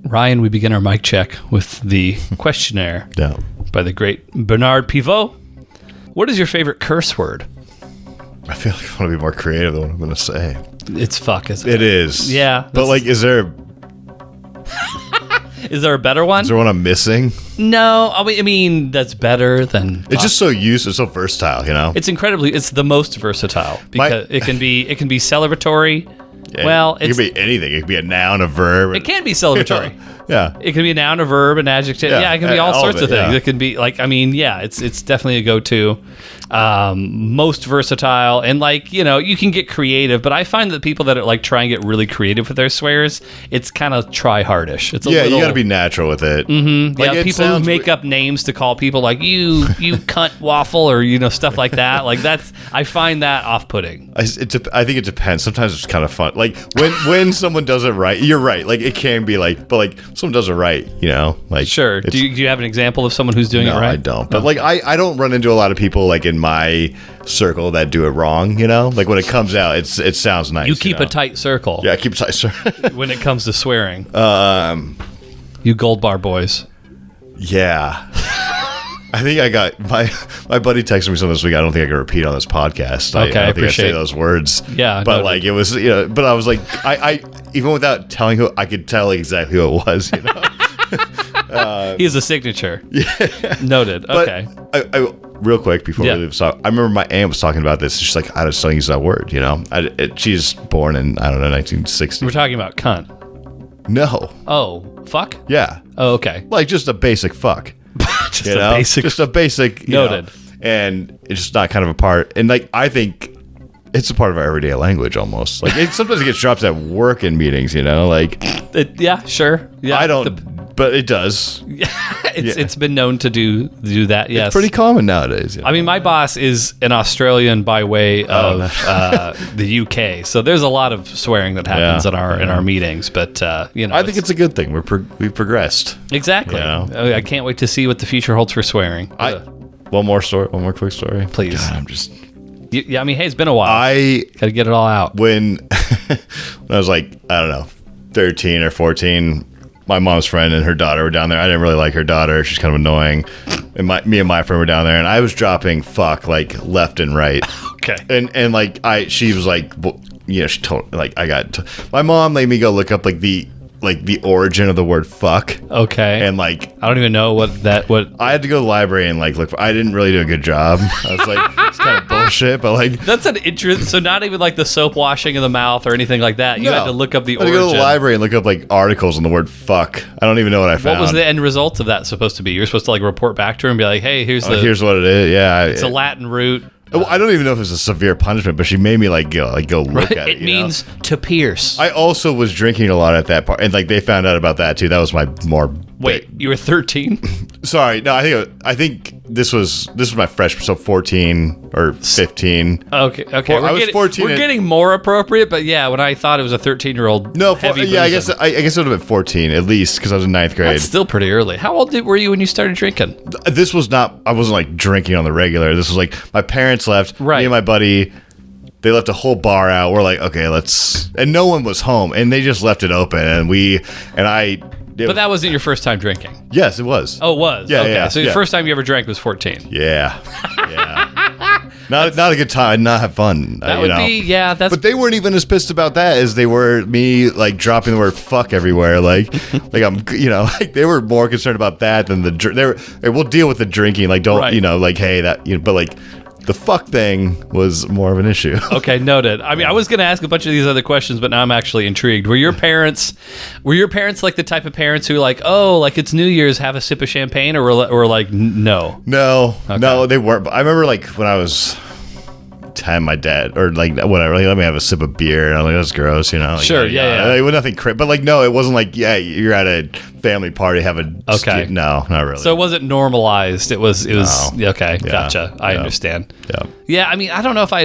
Ryan, we begin our mic check with the questionnaire by the great Bernard Pivot. What is your favorite curse word? I feel like I want to be more creative than what I'm going to say. It's fuck, isn't it? It is. Yeah. But like, is there a better one? Is there one I'm missing? No. I mean, that's better than... It's just so used. It's so versatile, you know? It's the most versatile because it can be celebratory. Yeah, well, it can be anything. It can be a noun, a verb. It can be celebratory. Yeah. It can be a noun, a verb, an adjective. Yeah, it can be all sorts of things. Yeah. It can be it's definitely a go-to. Most versatile, and you can get creative, but I find that people that are try and get really creative with their swears, it's kind of try-hardish. It's you got to be natural with it. Mm-hmm. Yeah, people who make up names to call people like you cunt waffle or stuff like that. I find that off-putting. I think it depends. Sometimes it's kind of fun. Like when someone does it right, you're right. Like it can be but someone does it right, Sure. Do you have an example of someone who's doing it right? I don't. But I don't run into a lot of people in my circle that do it wrong. When it comes out, it sounds nice. You keep a tight circle. Yeah, I keep a tight circle when it comes to swearing. You gold bar boys. Yeah. I think I got my buddy texted me something this week. I don't think I can repeat on this podcast. Okay, I I don't think appreciate I say those words. Yeah, but it was but I was like I even without telling who, I could tell exactly who it was. He has a signature. Yeah, noted. Okay. But I real quick before we leave, so I remember my aunt was talking about this. She's like, I just don't use that word. She's born in 1960. We're talking about cunt. No. Oh, fuck. Yeah. Oh, okay. Just a basic fuck. Just a basic. Noted. And it's just not kind of a part. And I think it's a part of our everyday language almost. Sometimes it gets dropped at work in meetings. Yeah, sure. Yeah, I don't. But it does. It's been known to do that. Yes, it's pretty common nowadays. I mean, my boss is an Australian by way of the UK, so there's a lot of swearing that happens in our meetings. But I think it's a good thing. We've progressed. Exactly. I can't wait to see what the future holds for swearing. One more quick story, please. God, I'm just. Yeah, I mean, hey, it's been a while. I got to get it all out. When I was 13 or 14. My mom's friend and her daughter were down there. I didn't really like her daughter. She's kind of annoying. And me and my friend were down there, and I was dropping fuck left and right. Okay. And she was she told my mom made me go look up the origin of the word fuck. Okay. And I don't even know what I had to go to the library and look for. I didn't really do a good job. I was it's kind of bullshit, but that's an interest. So not even the soap washing of the mouth or anything like that. You had to look up the origin. I had to go to the library and look up articles on the word fuck. I don't even know what I found. What was the end result of that supposed to be? You're supposed to report back to her and be like, hey, here's what it is. Yeah. It's a Latin root. I don't even know if it's a severe punishment, but she made me go look at it. It means to pierce. I also was drinking a lot at that part, and they found out about that too. That was my more. Wait, you were 13? Sorry, no. I think this was my freshman, so 14 or 15. Okay. I was 14. We're getting more appropriate, but yeah, when I thought it was a 13-year-old. No, I guess it would have been 14 at least because I was in 9th grade. That's still pretty early. How old were you when you started drinking? This was not. I wasn't drinking on the regular. This was my parents left. Right. Me and my buddy. They left a whole bar out. We're okay, and no one was home, and they just left it open, But that wasn't your first time drinking? Yes, it was. Oh, it was? Yeah, okay. yeah. So the first time you ever drank was 14? Yeah. Not a good time. I did not have fun. That would be, yeah. But they weren't even as pissed about that as they were me, dropping the word fuck everywhere. I'm, they were more concerned about that than we'll deal with the drinking. Hey, that, but the fuck thing was more of an issue. Okay, noted. I mean, I was going to ask a bunch of these other questions, but now I'm actually intrigued. Were your parents the type of parents who it's New Year's, have a sip of champagne, or no? No, okay. No, they weren't. But I remember when I was 10, my dad or whatever, let me have a sip of beer. And I'm that's gross, Sure, yeah. It was nothing but no, it wasn't you're at a family party, have a okay. No, not really. So it wasn't normalized. It was okay. Yeah, gotcha. I understand. Yeah. Yeah. I mean, I don't know if I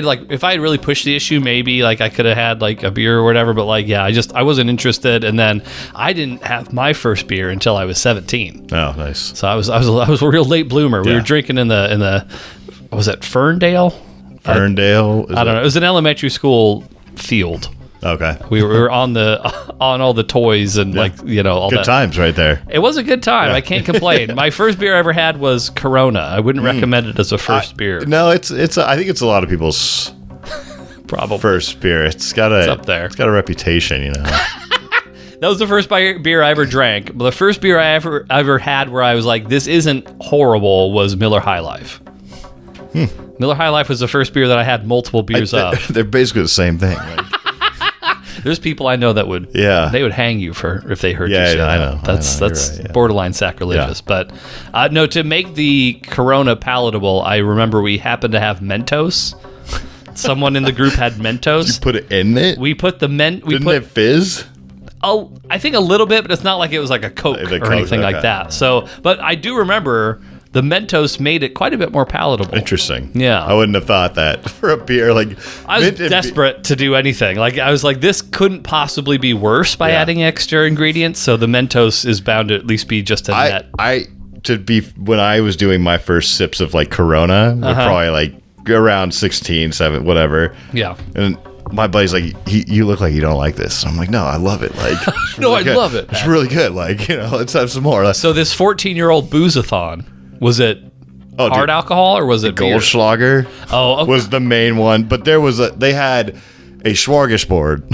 had really pushed the issue, maybe I could have had a beer or whatever. But I wasn't interested, and then I didn't have my first beer until I was 17. Oh, nice. So I was a real late bloomer. We were drinking in the was it Ferndale? Ferndale? I don't know. It was an elementary school field. Okay. We were on all the toys and all Good that. times right there. It was a good time. Yeah. I can't complain. My first beer I ever had was Corona. I wouldn't recommend it as a first beer. No, I think it's a lot of people's Probably first beer. It's up there. It's got a reputation, That was the first beer I ever drank. But the first beer I ever had where I was like, this isn't horrible, was Miller High Life. Miller High Life was the first beer that I had multiple beers of. They're basically the same thing. There's people I know that would hang you if they heard you say that. I know. That's right, borderline sacrilegious. Yeah. But no, to make the Corona palatable, I remember we happened to have Mentos. Someone in the group had Mentos. You put it in it? We put the Didn't it fizz? Oh, I think a little bit, but it's not like it was like a Coke or anything like that. So, but I do remember the Mentos made it quite a bit more palatable. Interesting. Yeah. I wouldn't have thought that for a beer. I was desperate to do anything. I was like, this couldn't possibly be worse by adding extra ingredients. So the Mentos is bound to at least be just a net. When I was doing my first sips of Corona, we're probably around 16, 7, whatever. Yeah. And my buddy's like, you look like you don't like this. So I'm like, no, I love it. No, I love it. It's really good. Let's have some more. So this 14-year-old booze-a-thon, was it hard alcohol or was it beer? Goldschlager was the main one. But they had a smorgasbord.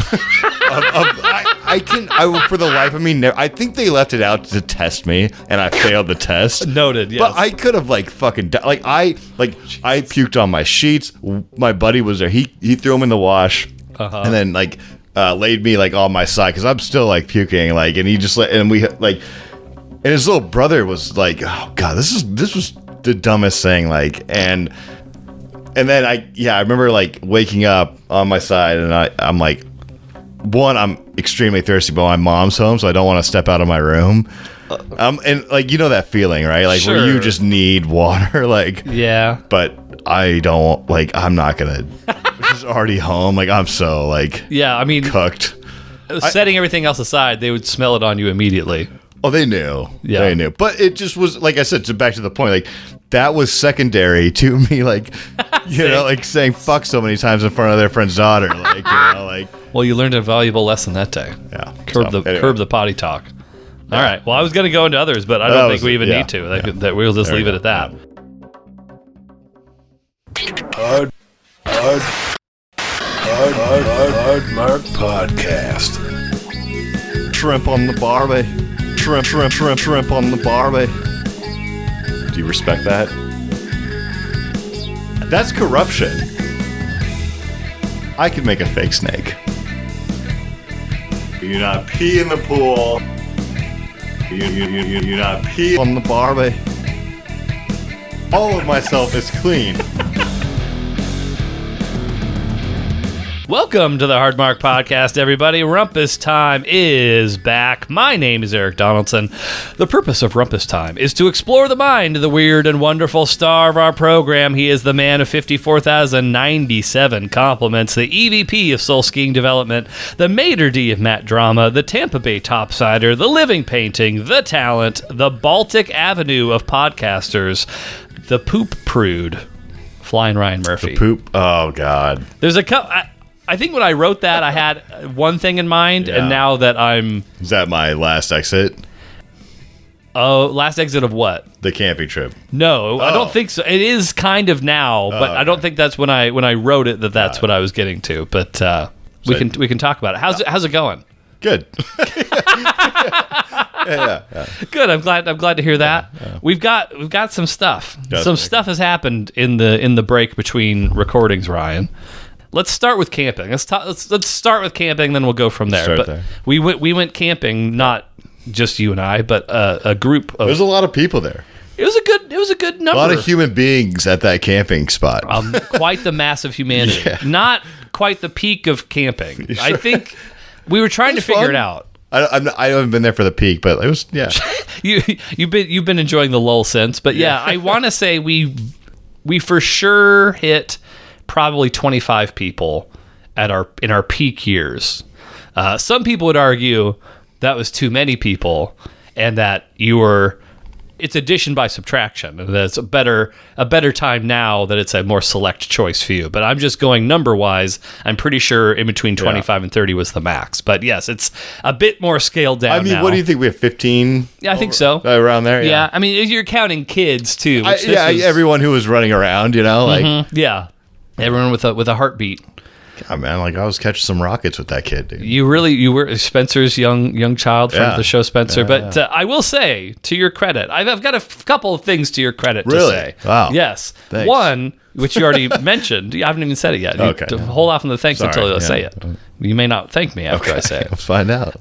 For the life of me, I think they left it out to test me, and I failed the test. Noted, yes. But I could have fucking I puked on my sheets. My buddy was there. He threw them in the wash, and then laid me on my side because I'm still puking. And he just and his little brother was like, oh god, this was the dumbest thing. And then I remember waking up on my side, and I'm like, one, I'm extremely thirsty, but my mom's home, so I don't want to step out of my room. And that feeling, right? Sure. Where you just need water, yeah. But I don't I'm not gonna. She's already home. I'm so yeah. I mean, cooked. Setting everything else aside, they would smell it on you immediately. Oh, they knew. Yeah. They knew. But it just was, like I said, back to the point, that was secondary to me, saying fuck so many times in front of their friend's daughter. Well, you learned a valuable lesson that day. Yeah. Curb the potty talk. All right. Well, I was going to go into others, but I don't think we even need to. That we'll just leave it at that. Hard Mark Podcast. Shrimp on the barbie. Shrimp on the barbie. Do you respect that? That's corruption. I could make a fake snake. You not pee in the pool. You not pee on the barbie. All of myself is clean. Welcome to the Hard Mark Podcast, everybody. Rumpus Time is back. My name is Eric Donaldson. The purpose of Rumpus Time is to explore the mind of the weird and wonderful star of our program. He is the man of 54,097 compliments, the EVP of Soul Skiing Development, the maitre d' of Matt Drama, the Tampa Bay topsider, the living painting, the talent, the Baltic Avenue of podcasters, the poop prude, Flying Ryan Murphy. The poop? Oh, God. There's a couple... I think when I wrote that, I had one thing in mind, and now that I'm... Is that my last exit? Oh, last exit of what? The camping trip. No, I don't think so. It is kind of now, but I don't think that's when I wrote it that's what I was getting to. But we can talk about it. How's it going? Good. Yeah. Good. I'm glad to hear that. Yeah. We've got some stuff. Some stuff has happened in the break between recordings, Ryan. Let's start with camping. Let's start with camping, then we'll go from there. But we went camping, not just you and I, but a group of. There's a lot of people there. It was a good number. A lot of human beings at that camping spot. Quite the mass of humanity. Yeah. Not quite the peak of camping. Sure? I think we were trying to figure it out. I haven't been there for the peak, but it was you've been enjoying the lull since, but I want to say we for sure hit probably 25 people in our peak years. Some people would argue that was too many people, and that you were it's addition by subtraction. That's a better time now that it's a more select choice few. But I'm just going number wise. I'm pretty sure in between 25 and 30 was the max. But yes, it's a bit more scaled down. I mean, now. what do you think? We have 15? Yeah, I think so. Around there. Yeah. I mean, if you're counting kids too. Everyone who was running around, like yeah, everyone with a heartbeat. God, man, like I was catching some rockets with that kid, dude. You were Spencer's young child from the show, Spencer. Yeah, but I will say, to your credit, I've got a couple of things to your credit to say. Wow. Yes. Thanks. One, which you already mentioned. I haven't even said it yet. Okay. Hold off on the thanks until I say it. Yeah. You may not thank me after I say it. Let's find out.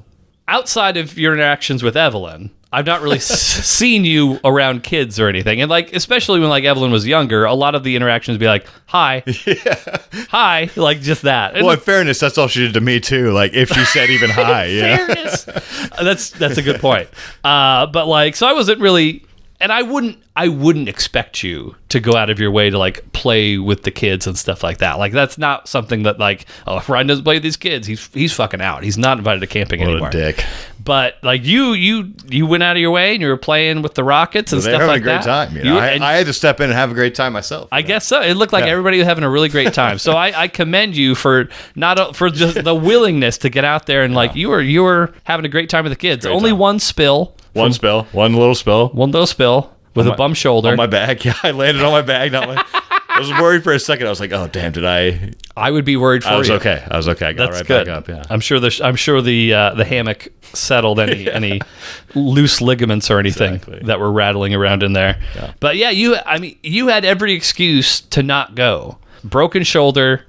Outside of your interactions with Evelyn, I've not really seen you around kids or anything. And like, especially when like Evelyn was younger, a lot of the interactions would be like, hi, hi, like just that. And well, in fairness, that's all she did to me too. Like if she said even hi, fairness. That's a good point. But like, so I wasn't really, and I wouldn't expect you to go out of your way to like play with the kids and stuff like that. Like that's not something that like, oh, if Ryan doesn't play with these kids, he's fucking out. He's not invited to camping anymore. What a dick. But like you went out of your way and you were playing with the Rockets and stuff like that. They're having a great time. I had to step in and have a great time myself. I guess so. It looked like everybody was having a really great time. So I commend you for for just the willingness to get out there and like you were having a great time with the kids. Only one spill. One little spill with a bum shoulder on my bag. Yeah, I landed on my bag. I was worried for a second. I was like, "Oh, damn! Did I?" I would be worried for you. I was okay. I got right back up. Yeah. I'm sure the hammock settled any loose ligaments or anything that were rattling around in there. Yeah. But yeah, you had every excuse to not go. Broken shoulder.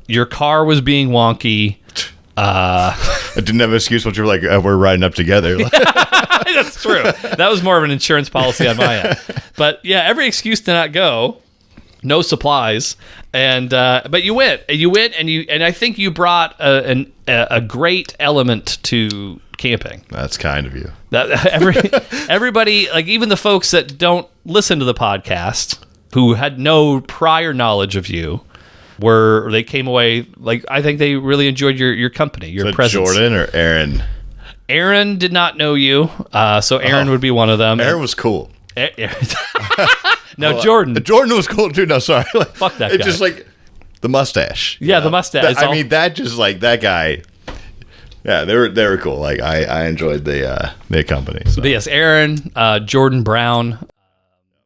Your car was being wonky. I didn't have an excuse once you were like, we're riding up together. That's true. That was more of an insurance policy on my end. But yeah, every excuse to not go. No supplies, and but you went, and I think you brought a great element to camping. That's kind of you. That everybody, like even the folks that don't listen to the podcast, who had no prior knowledge of you, they came away like I think they really enjoyed your company, your presence. Jordan or Aaron? Aaron did not know you, so Aaron would be one of them. Aaron was cool. No, Jordan was cool too. No, sorry. Fuck that guy. It's just like the mustache. Yeah, the mustache. That just like that guy. Yeah, they were cool. Like I enjoyed the company. So. But yes, Aaron, Jordan Brown.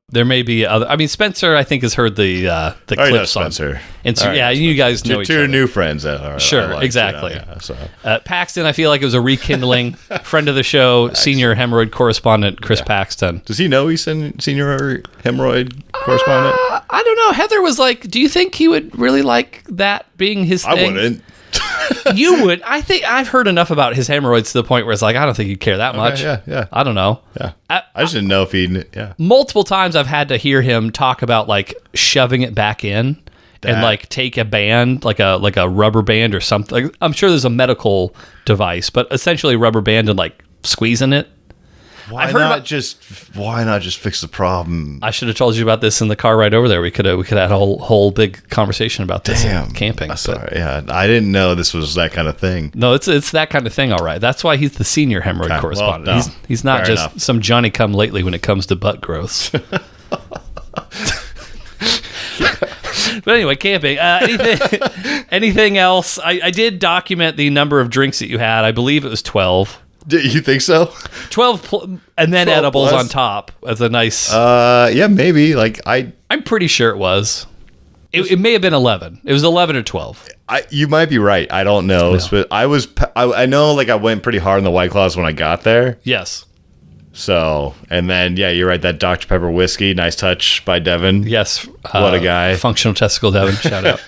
There may be other. I mean, Spencer, I think, has heard the clips Spencer. On. Right. Yeah, you guys know each other. Two new friends that are sure, exactly. Yeah, so. Paxton, I feel like it was a rekindling. Friend of the show, senior hemorrhoid correspondent Chris Paxton. Does he know he's senior hemorrhoid correspondent? I don't know. Heather was like, "Do you think he would really like that being his thing?" I wouldn't. You would. I think I've heard enough about his hemorrhoids to the point where it's like I don't think he'd care that much. Yeah. I don't know. Yeah. I just didn't know if he'd. Yeah. Multiple times I've had to hear him talk about like shoving it back in and like take a band, like a rubber band or something. Like, I'm sure there's a medical device, but essentially rubber band and like squeezing it. Why not just fix the problem? I should have told you about this in the car ride over there. We could have had a whole big conversation about this in camping. Sorry, I didn't know this was that kind of thing. No, it's that kind of thing. All right, that's why he's the senior hemorrhoid correspondent. Well, no, he's not just enough. Some Johnny come lately when it comes to butt growths. But anyway, camping. Anything else? I did document the number of drinks that you had. I believe it was 12. You think so? 12 and then edibles plus. On top as a nice. Yeah, maybe. Like I'm pretty sure it was. It may have been 11. It was 11 or 12. You might be right. I don't know. Yeah. I know. Like I went pretty hard on the White Claws when I got there. Yes. So, and then, yeah, you're right. That Dr. Pepper whiskey, nice touch by Devin. Yes. What a guy. Functional testicle Devin, shout out.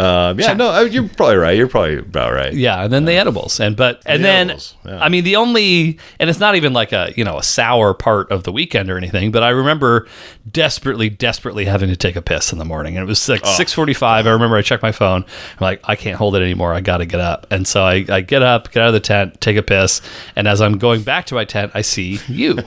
You're probably right. You're probably about right. Yeah, and then the edibles. And then, yeah. I mean, the only, and it's not even like a sour part of the weekend or anything, but I remember desperately having to take a piss in the morning. And it was like 6:45. I remember I checked my phone. I'm like, I can't hold it anymore. I got to get up. And so I get up, get out of the tent, take a piss. And as I'm going back to my tent, I see you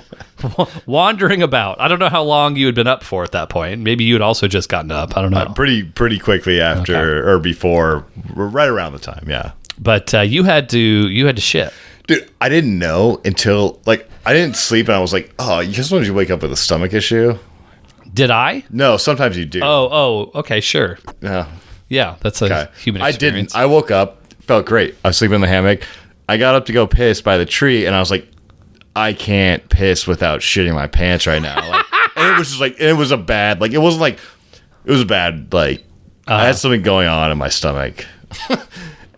wandering about. I don't know how long you had been up for at that point. Maybe you had also just gotten up. I don't know. Pretty quickly after or before, right around the time. Yeah. But you had to shit. Dude, I didn't know until, like, I didn't sleep and I was like, oh, you just wanted to wake up with a stomach issue? Did I? No, sometimes you do. Okay, sure. No. Yeah, that's a human experience. I didn't. I woke up, felt great. I was sleeping in the hammock. I got up to go piss by the tree and I was like, I can't piss without shitting my pants right now. Like, and it was just like, it was a bad, like, it wasn't like, it was a bad, like, I had something going on in my stomach.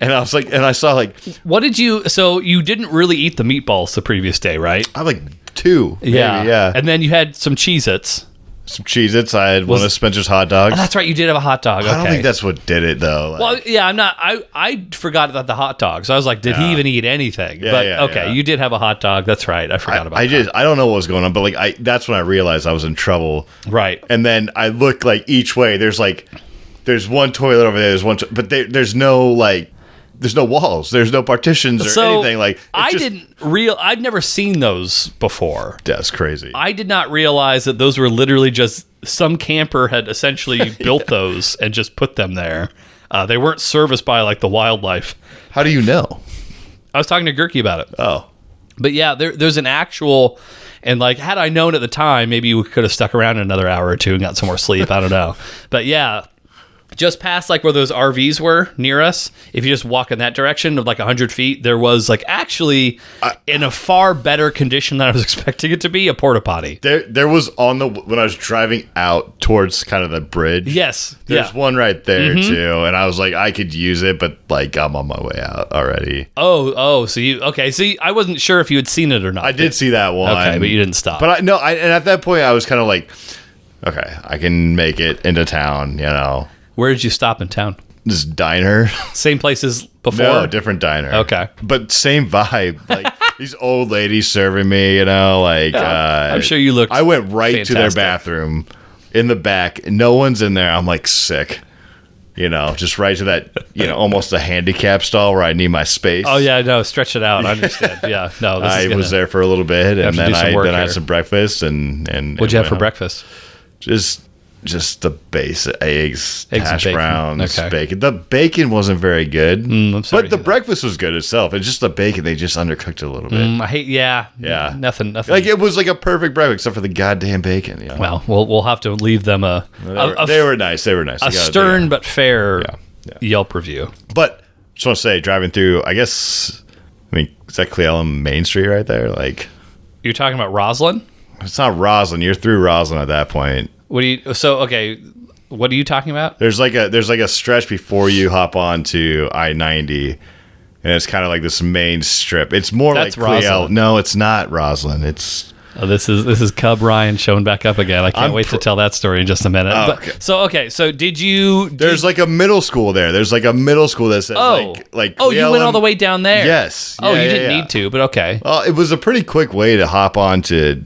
And I was like, and I saw like, what did you? So you didn't really eat the meatballs the previous day, right? I had like 2. Maybe, yeah. And then you had some Cheez-Its. Some Cheez-Its. I had one of Spencer's hot dogs. Oh, that's right. You did have a hot dog. Okay. I don't think that's what did it though. Like, well, yeah, I'm not. I forgot about the hot dog. So I was like, did he even eat anything? Yeah, you did have a hot dog. That's right. I forgot about that. I don't know what was going on, but like that's when I realized I was in trouble. Right. And then I looked like each way. There's one toilet over there. There's one, but there's no like. There's no walls. There's no partitions or anything. Like I'd never seen those before. That's crazy. I did not realize that those were literally just some camper had essentially built those and just put them there. They weren't serviced by like the wildlife. How do you know? I was talking to Gurky about it. Oh, but yeah, there's an actual. And like, had I known at the time, maybe we could have stuck around another hour or two and got some more sleep. I don't know. But yeah. Just past like where those RVs were near us, if you just walk in that direction of like 100 feet, there was like actually in a far better condition than I was expecting it to be, a porta potty. There was when I was driving out towards kind of the bridge. Yes. There's one right there too. And I was like, I could use it, but like I'm on my way out already. So I wasn't sure if you had seen it or not. I did see that one. Okay, but you didn't stop. But and at that point I was kind of like, okay, I can make it into town, you know. Where did you stop in town? This diner. Same place as before? No, different diner. Okay. But same vibe. Like these old ladies serving me, you know, like I'm sure you looked I went right fantastic. to their bathroom in the back. No one's in there. I'm like sick. You know, just right to that, you know, almost a handicap stall where I need my space. Oh yeah, no, stretch it out. I understand. Yeah. No, I was there for a little bit and then I had some breakfast and what'd you have for breakfast? Just the base eggs, hash and browns, bacon. The bacon wasn't very good, but the breakfast was good itself. It's just the bacon; they just undercooked it a little bit. I hate, nothing. Like it was like a perfect breakfast, except for the goddamn bacon. You know? Well, we'll have to leave them they were nice. They were nice. A stern but fair Yelp review. But just want to say, driving through, is that Cle Elum Main Street right there? Like you're talking about Roslyn? It's not Roslyn. You're through Roslyn at that point. What are you talking about? There's like a stretch before you hop on to I-90, and it's kind of like this main strip. It's more That's like Roslyn. No, it's not Roslyn. It's this is Cub Ryan showing back up again. I can't wait to tell that story in just a minute. Okay. So did you? There's like a middle school there. There's like a middle school that says like you went all the way down there. Yes. You didn't need to, but okay. Well, it was a pretty quick way to hop on to.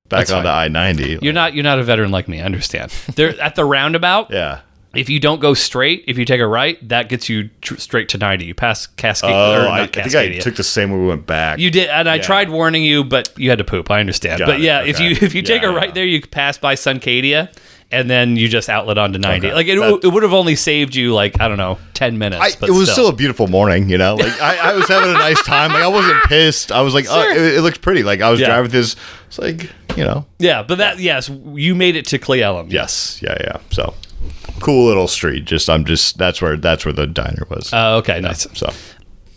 Back on the I-90. You're not a veteran like me. I understand. There at the roundabout. Yeah. If you don't go straight, if you take a right, that gets you straight to 90. You pass Cascade. I think I took the same way we went back. You did, and I tried warning you, but you had to poop. I understand. If you take a right there, you pass by Suncadia, and then you just outlet onto 90. Okay. Like it would have only saved you 10 minutes. It was still a beautiful morning, you know. Like I was having a nice time. Like I wasn't pissed. I was like, sure. It looked pretty. Like I was driving this. It's like, you know. Yeah, but you made it to Cle Elum. Yes. Yeah. So cool little street. That's where the diner was. Okay, nice. So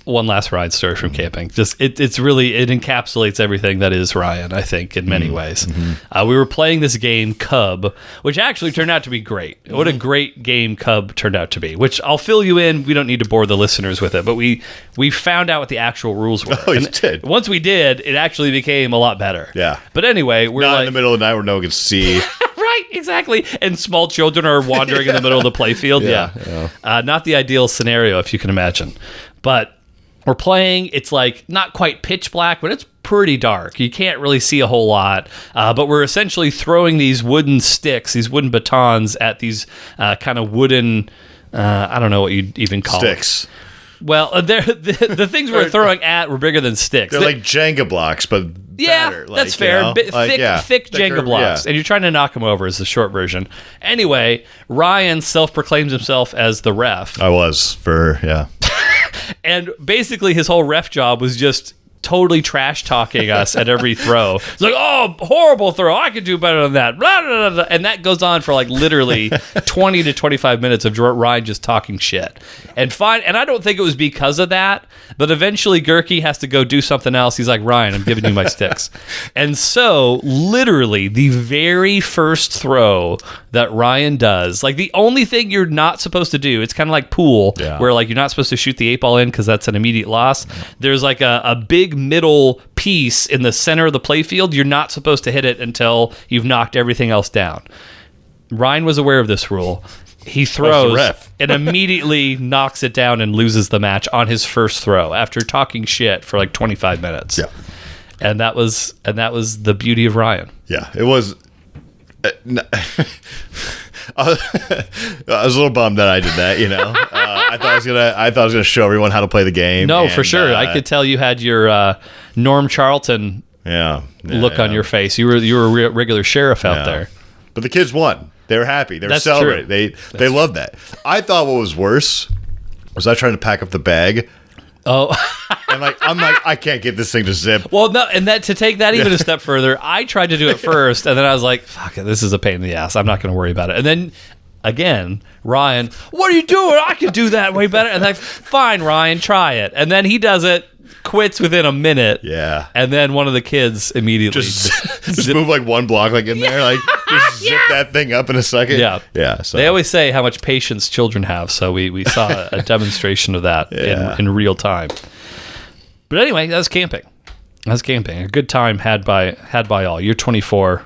one last Ryan story from camping. Just it's really, it encapsulates everything that is Ryan, I think, in many ways. We were playing this game Cub, which actually turned out to be great. What a great game Cub turned out to be, which I'll fill you in. We don't need to bore the listeners with it, but we found out what the actual rules were. Oh, you did. Once we did, it actually became a lot better. Yeah. But anyway, we're not in the middle of the night where no one can see. Right, exactly. And small children are wandering in the middle of the playfield. Yeah. Not the ideal scenario, if you can imagine. But we're playing. It's like not quite pitch black, but it's pretty dark. You can't really see a whole lot. But we're essentially throwing these wooden sticks, these wooden batons at these kind of wooden, I don't know what you'd even call sticks. It. Well, the things we're throwing at were bigger than sticks. They're like Jenga blocks, but better. That's fair. You know? Thick Jenga blocks. And you're trying to knock them over is the short version. Anyway, Ryan self-proclaims himself as the ref. I was, And basically his whole ref job was just totally trash talking us at every throw. It's like, oh, horrible throw. I could do better than that. Blah, blah, blah. And that goes on for like literally 20 to 25 minutes of Ryan just talking shit. And I don't think it was because of that, but eventually Gerke has to go do something else. He's like, Ryan, I'm giving you my sticks. And so literally the very first throw that Ryan does, like the only thing you're not supposed to do, it's kind of like pool, where like you're not supposed to shoot the 8-ball in because that's an immediate loss. There's like a big middle piece in the center of the playfield. You're not supposed to hit it until you've knocked everything else down. Ryan was aware of this rule. He throws and immediately knocks it down and loses the match on his first throw after talking shit for like 25 minutes. Yeah. And that was the beauty of Ryan. Yeah, it was. I was a little bummed that I did that, you know. I thought I was gonna show everyone how to play the game. No, for sure. I could tell you had your Norm Charlton look on your face. You were a regular sheriff out there. But the kids won. They were happy. They were celebrating. They loved that. I thought what was worse was I trying to pack up the bag. Oh. And I'm like, I can't get this thing to zip. Well, no, and that to take that even a step further, I tried to do it first, and then I was like, fuck it, this is a pain in the ass. I'm not going to worry about it. And then, again, Ryan, what are you doing? I can do that way better. And I'm like, fine, Ryan, try it. And then he does it, quits within a minute. Yeah. And then one of the kids immediately just move like one block like in there, like just zip that thing up in a second. Yeah. Yeah. So. They always say how much patience children have, so we saw a demonstration of that in real time. But anyway, that's camping. That's camping. A good time had by all. Year 24,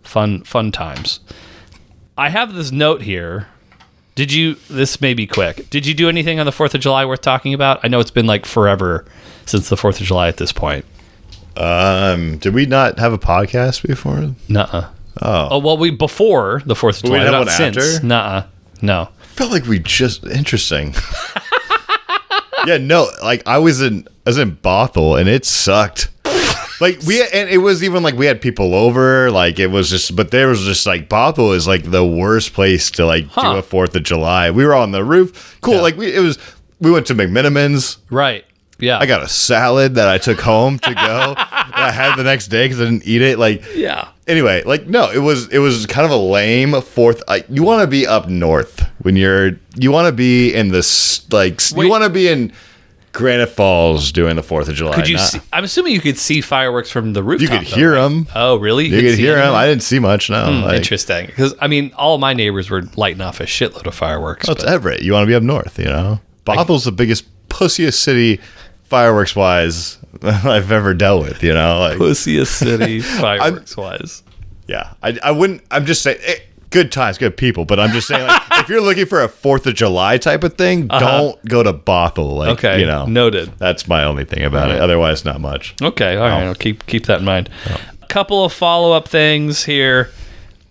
fun times. I have this note here. This may be quick. Did you do anything on the 4th of July worth talking about? I know it's been like forever since the 4th of July at this point. Did we not have a podcast before? Nuh-uh. Oh, well, before the 4th of July, we had not one since. After? Nuh-uh. No. I felt like interesting. Yeah, no, like I was in Bothell and it sucked. Like and it was even like we had people over, like it was just, but there was just like Bothell is like the worst place to like do a 4th of July. We were on the roof, cool. Like we went to McMiniman's, right? Yeah, I got a salad that I took home to go. That I had the next day because I didn't eat it. Like Anyway, like no, it was kind of a lame 4th. You want to be up north when you want to be in this like you want to be in Granite Falls doing the 4th of July. Could you see? I'm assuming you could see fireworks from the rooftop. You could hear them. Oh, really? You could hear them. I didn't see much. No, interesting. Because I mean, all my neighbors were lighting off a shitload of fireworks. It's Everett. You want to be up north, you know. Bothell's the biggest pussiest city fireworks wise I've ever dealt with. You know, like pussiest city fireworks wise. Yeah, I wouldn't. I'm just saying. Good times, good people, but I'm just saying, like, if you're looking for a 4th of July type of thing, don't go to Bothell. Like, okay, you know, noted. That's my only thing about it. Otherwise, not much. Okay, all right. I'll keep that in mind. A couple of follow-up things here.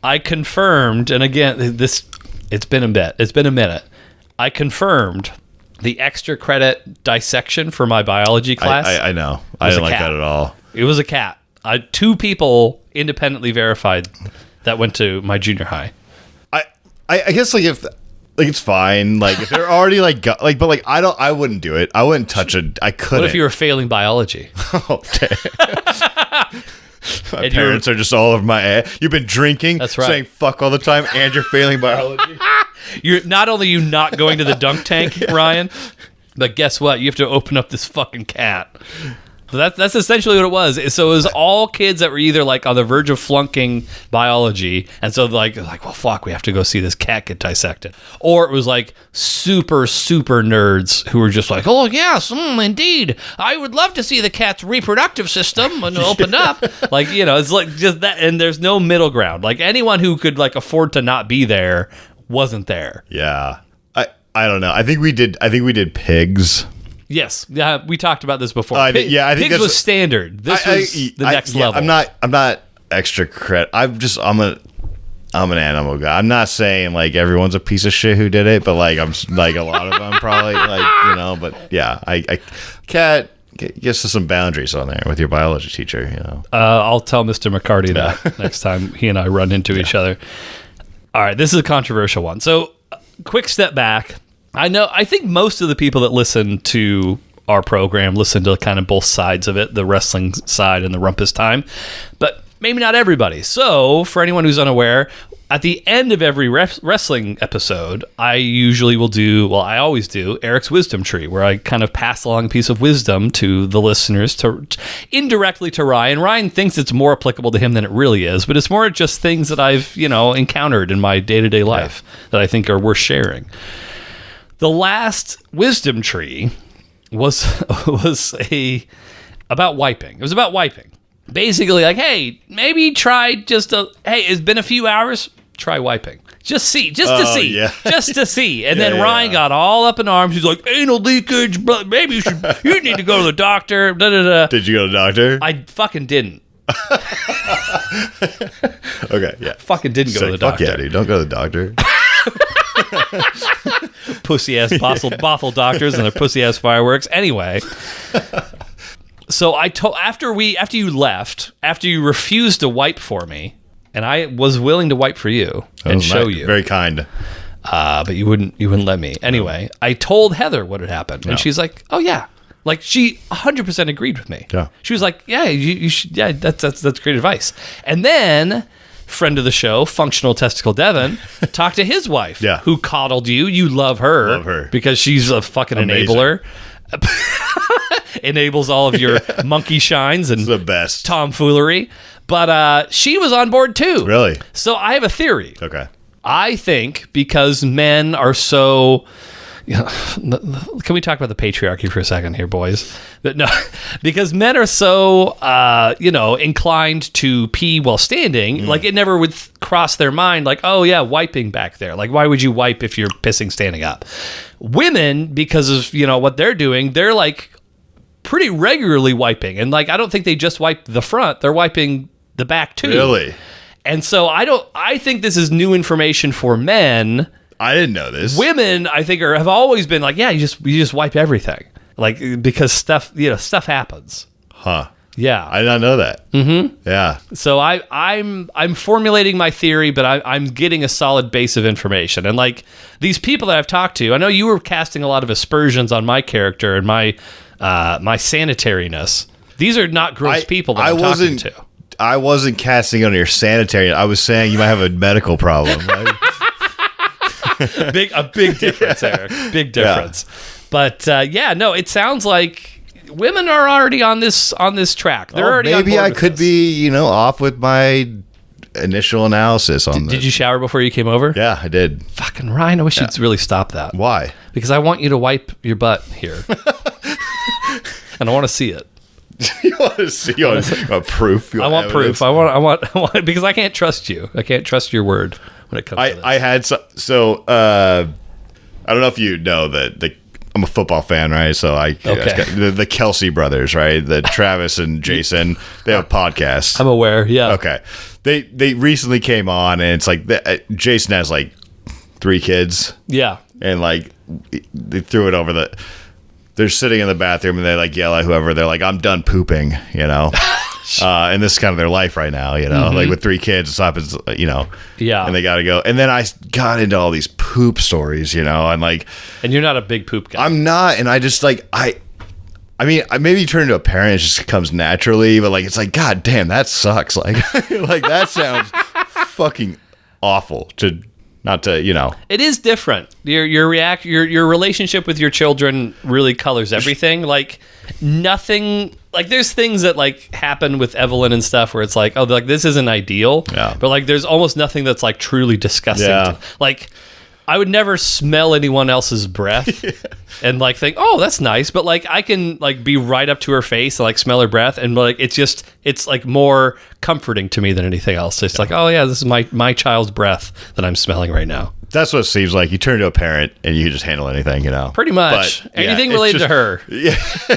I confirmed, and again, it's been a bit. It's been a minute. I confirmed the extra credit dissection for my biology class. I know. I didn't like that at all. It was a cat. 2 people independently verified that went to my junior high. I guess like if like it's fine, like if they're already like but like I wouldn't do it. I wouldn't touch it. I couldn't. What if you were failing biology? Oh, damn. My parents are just all over my ass. You've been drinking, that's right, saying fuck all the time, and you're failing biology. You're not only you not going to the dunk tank, Ryan, but guess what? You have to open up this fucking cat. That's essentially what it was. So it was all kids that were either like on the verge of flunking biology, and so like well, fuck, we have to go see this cat get dissected. Or it was like super nerds who were just like, oh yes, indeed, I would love to see the cat's reproductive system when it opened up. Like, you know, it's like just that, and there's no middle ground. Like anyone who could like afford to not be there wasn't there. Yeah, I don't know. I think we did pigs. Yes, yeah, we talked about this before. I think pigs was standard. This was the next level. I'm not extra credit. I'm an animal guy. I'm not saying like everyone's a piece of shit who did it, but like I'm like a lot of them probably like, you know. But yeah, I can't get some boundaries on there with your biology teacher. You know, I'll tell Mr. McCarty that next time he and I run into each other. All right, this is a controversial one. So, quick step back. I think most of the people that listen to our program listen to kind of both sides of it, the wrestling side and the Rumpus time, but maybe not everybody. So for anyone who's unaware, at the end of every wrestling episode, I usually will do, well, I always do, Eric's Wisdom Tree, where I kind of pass along a piece of wisdom to the listeners, to indirectly to Ryan. Ryan thinks it's more applicable to him than it really is, but it's more just things that I've, encountered in my day-to-day life that I think are worth sharing. The last Wisdom Tree was about wiping. It was about wiping. Basically, like, hey, maybe try it's been a few hours, try wiping. Just to see. And then Ryan got all up in arms. He's like, anal leakage, but maybe you need to go to the doctor. Da, da, da. Did you go to the doctor? I fucking didn't. Okay, yeah. Fucking didn't go to the doctor. Fuck yeah, dude. Don't go to the doctor. Pussy ass Bothell doctors and their pussy ass fireworks. Anyway. So I told after you left, after you refused to wipe for me, and I was willing to wipe for you and show you. Very kind. But you wouldn't let me. Anyway, I told Heather what had happened, and she's like, "Oh yeah." Like she 100% agreed with me. Yeah. She was like, "Yeah, you should. Yeah, that's great advice." And then friend of the show, Functional Testicle Devin, talked to his wife, who coddled you. You love her because she's a fucking enabler. Enables all of your monkey shines and the best tomfoolery. But she was on board too. Really? So I have a theory. Okay. I think because men are so... can we talk about the patriarchy for a second here, boys? No, because men are so, inclined to pee while standing. Like it never would cross their mind. Like, oh yeah, wiping back there. Like, why would you wipe if you're pissing standing up? Women, because of what they're doing, they're like pretty regularly wiping, and like I don't think they just wipe the front; they're wiping the back too. Really? And so I think this is new information for men. I didn't know this. Women, I think, have always been like, yeah, you just wipe everything, like because stuff happens. Huh? Yeah, I did not know that. Mm-hmm. Yeah. So I'm formulating my theory, but I'm getting a solid base of information, and like these people that I've talked to, I know you were casting a lot of aspersions on my character and my sanitariness. These are not gross people that I'm talking to. I wasn't casting on your sanitary. I was saying you might have a medical problem. Right? A big difference, Eric. Big difference. But it sounds like women are already on this track. They're already on board I with could this. be, off with my initial analysis on this. Did you shower before you came over? Yeah, I did. Fucking Ryan, I wish you'd really stop that. Why? Because I want you to wipe your butt here. And I want to see it. You want to see? You want proof? I want evidence? proof. I want because I can't trust you. I can't trust your word when it comes to this. I had I don't know if you know that I'm a football fan, right? So the Kelsey brothers, right? The Travis and Jason, they have a podcast. I'm aware. Yeah. Okay. They recently came on, and it's like Jason has like 3 kids. Yeah. And like they threw it over they're sitting in the bathroom and they like yell at whoever. They're like, I'm done pooping, and this is kind of their life right now, like with 3 kids, it's happens, Yeah. And they got to go. And then I got into all these poop stories, and like, and you're not a big poop guy. I'm not. And I just like, I mean, maybe you turn into a parent, it just comes naturally, but like, it's like, God damn, that sucks. Like, like that sounds fucking awful not to, It is different. Your relationship with your children really colors everything. Like nothing. Like there's things that like happen with Evelyn and stuff where it's like, oh, like this isn't ideal. Yeah. But like there's almost nothing that's like truly disgusting. Yeah. Like I would never smell anyone else's breath and like think, oh, that's nice. But like I can like be right up to her face and like smell her breath, and like it's like more comforting to me than anything else. It's like, oh yeah, this is my child's breath that I'm smelling right now. That's what it seems like. You turn into a parent and you can just handle anything, Pretty much. But, anything related to her. Yeah.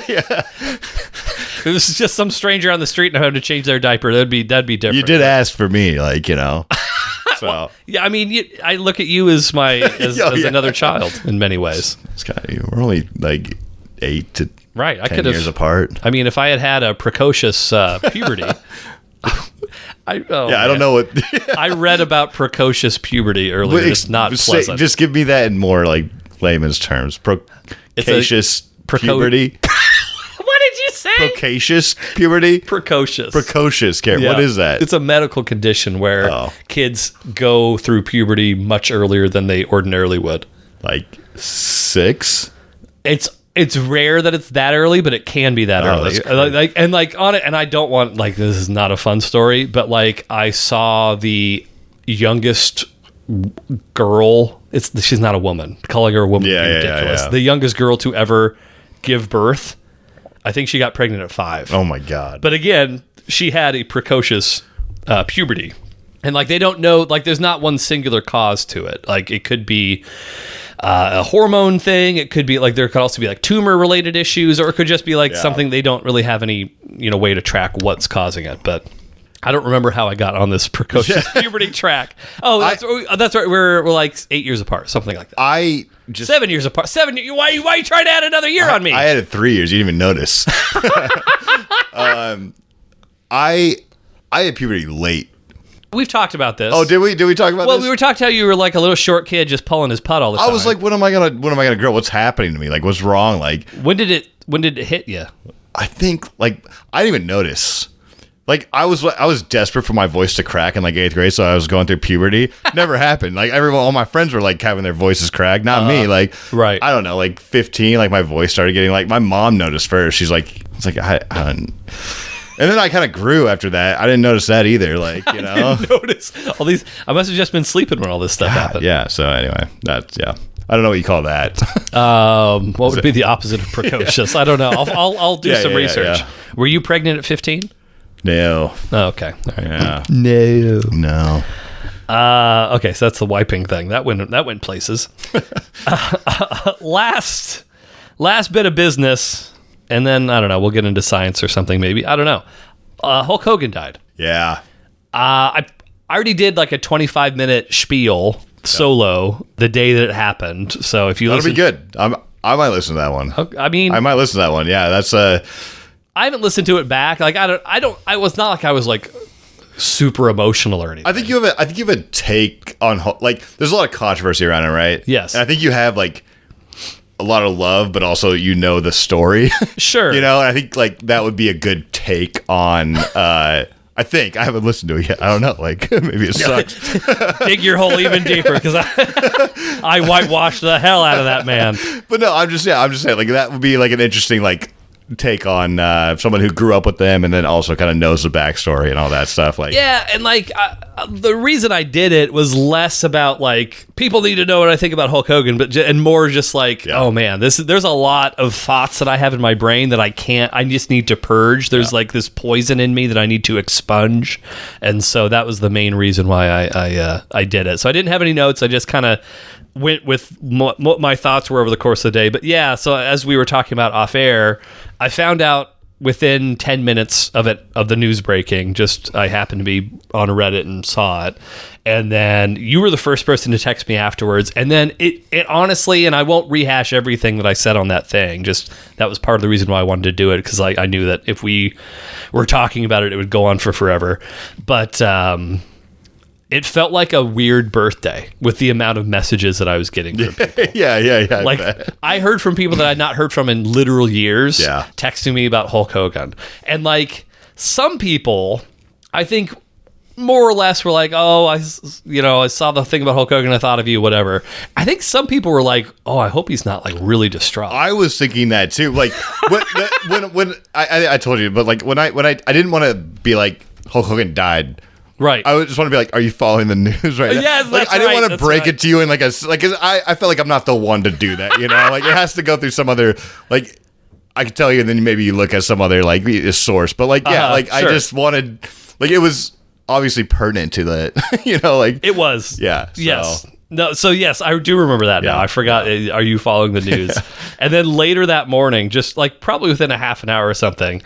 If it was just some stranger on the street and I had to change their diaper, that'd be different. You did ask for me, like, So well, yeah, I mean, I look at you as as another child in many ways. It's we're only like 8 to 10 years apart. I mean, if I had a precocious puberty, I don't know what. I read about precocious puberty earlier. It's not pleasant. Just give me that in more like layman's terms. Precocious puberty. Precocious puberty? Precocious. Care. Yeah. What is that? It's a medical condition where kids go through puberty much earlier than they ordinarily would. Like 6? It's rare that it's that early, but it can be that early. And I don't want, like, this is not a fun story, but like I saw the youngest girl. She's not a woman. Calling her a woman would be ridiculous. The youngest girl to ever give birth. I think she got pregnant at 5. Oh my God. But again, she had a precocious puberty. And like they don't know, like there's not one singular cause to it. Like it could be a hormone thing. It could be like there could also be like tumor related issues, or it could just be like something they don't really have any way to track what's causing it. But I don't remember how I got on this precocious puberty track. Oh, that's right. We're like 8 years apart, something like that. 7 years apart. 7 years. Why are you trying to add another year on me? I added 3 years. You didn't even notice. I had puberty late. We've talked about this. Oh, did we? Did we talk about this? Well, we were talking how you were like a little short kid just pulling his putt all the time. I was like, when am I gonna grow? What's happening to me? Like, what's wrong? Like, when did it hit you? I think like I didn't even notice. Like I was desperate for my voice to crack in like 8th grade, so I was going through puberty. Never happened. Like all my friends were like having their voices crack, not me. Like right. I don't know, like 15, like my voice started getting like my mom noticed first. She's like, it's like I don't. And then I kind of grew after that. I didn't notice that either. Like, you know, I didn't notice all these. I must have just been sleeping when all this stuff happened. Yeah. So anyway, that's I don't know what you call that. What would be the opposite of precocious? I don't know. I'll do some research. Yeah. Were you pregnant at 15? No. Oh, okay. All right. Yeah. No. Okay. So that's the wiping thing. That went places. Last bit of business. And then, I don't know, we'll get into science or something maybe. I don't know. Hulk Hogan died. Yeah. I already did like a 25-minute spiel solo the day that it happened. So if you That'll be good. I might listen to that one. I mean... I might listen to that one. Yeah, that's... I haven't listened to it back. Like, I was not like I was like super emotional or anything. I think you have a take on... Like, there's a lot of controversy around it, right? Yes. And I think you have like... a lot of love, but also the story. Sure. And I think like that would be a good take on I think I haven't listened to it yet. I don't know, like maybe it sucks. Dig your hole even deeper because I whitewashed the hell out of that man. But no, I'm just saying like that would be like an interesting like take on someone who grew up with them and then also kind of knows the backstory and all that stuff. Like, yeah, and like the reason I did it was less about like people need to know what I think about Hulk Hogan, and more just like, oh man, there's a lot of thoughts that I have in my brain that I just need to purge. There's like this poison in me that I need to expunge, and so that was the main reason why I did it. So I didn't have any notes. I just kind of went with what my thoughts were over the course of the day. But yeah, so as we were talking about off air, I found out within 10 minutes of the news breaking. I happened to be on Reddit and saw it. And then you were the first person to text me afterwards. And then it honestly, and I won't rehash everything that I said on that thing, just that was part of the reason why I wanted to do it, because I knew that if we were talking about it, it would go on for forever. But it felt like a weird birthday with the amount of messages that I was getting from people. Yeah. Like, I heard from people that I'd not heard from in literal years texting me about Hulk Hogan. And, like, some people, I think, more or less were like, oh, I saw the thing about Hulk Hogan, I thought of you, whatever. I think some people were like, oh, I hope he's not, like, really distraught. I was thinking that, too. Like, when I told you, but, like, when I didn't want to be like, Hulk Hogan died. Right. I just want to be like, are you following the news right now? Yes, like, I didn't want to break it to you in like cause I felt like I'm not the one to do that, Like it has to go through some other, like I could tell you and then maybe you look at some other like source. But like, sure. I just wanted, like it was obviously pertinent to the, like. It was. Yeah. So. Yes. No, so yes, I do remember that now. I forgot. Are you following the news? And then later that morning, just like probably within a half an hour or something,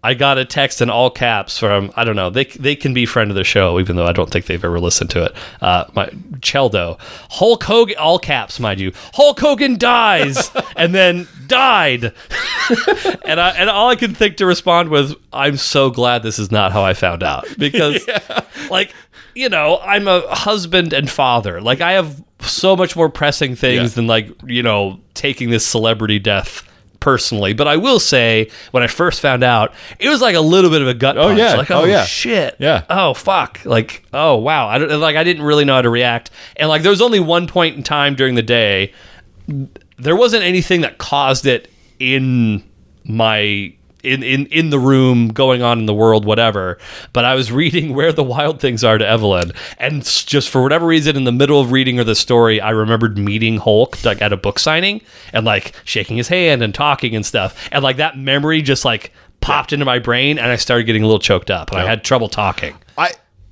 I got a text in all caps from, I don't know, they can be friend of the show, even though I don't think they've ever listened to it. My Cheldo. Hulk Hogan, all caps, mind you. Hulk Hogan dies, and then died. and all I could think to respond was, I'm so glad this is not how I found out. Because, I'm a husband and father. Like, I have so much more pressing things than, like, taking this celebrity death personally, but I will say when I first found out, it was like a little bit of a gut punch. Yeah. Like, shit. Yeah. Oh, fuck. Like, oh, wow. I didn't really know how to react. And like, there was only one point in time during the day. There wasn't anything that caused it in my in the room, going on in the world, whatever. But I was reading Where the Wild Things Are to Evelyn, and just for whatever reason, in the middle of reading her the story, I remembered meeting Hulk like at a book signing and like shaking his hand and talking and stuff, and like that memory just like popped into my brain, and I started getting a little choked up, and I had trouble talking.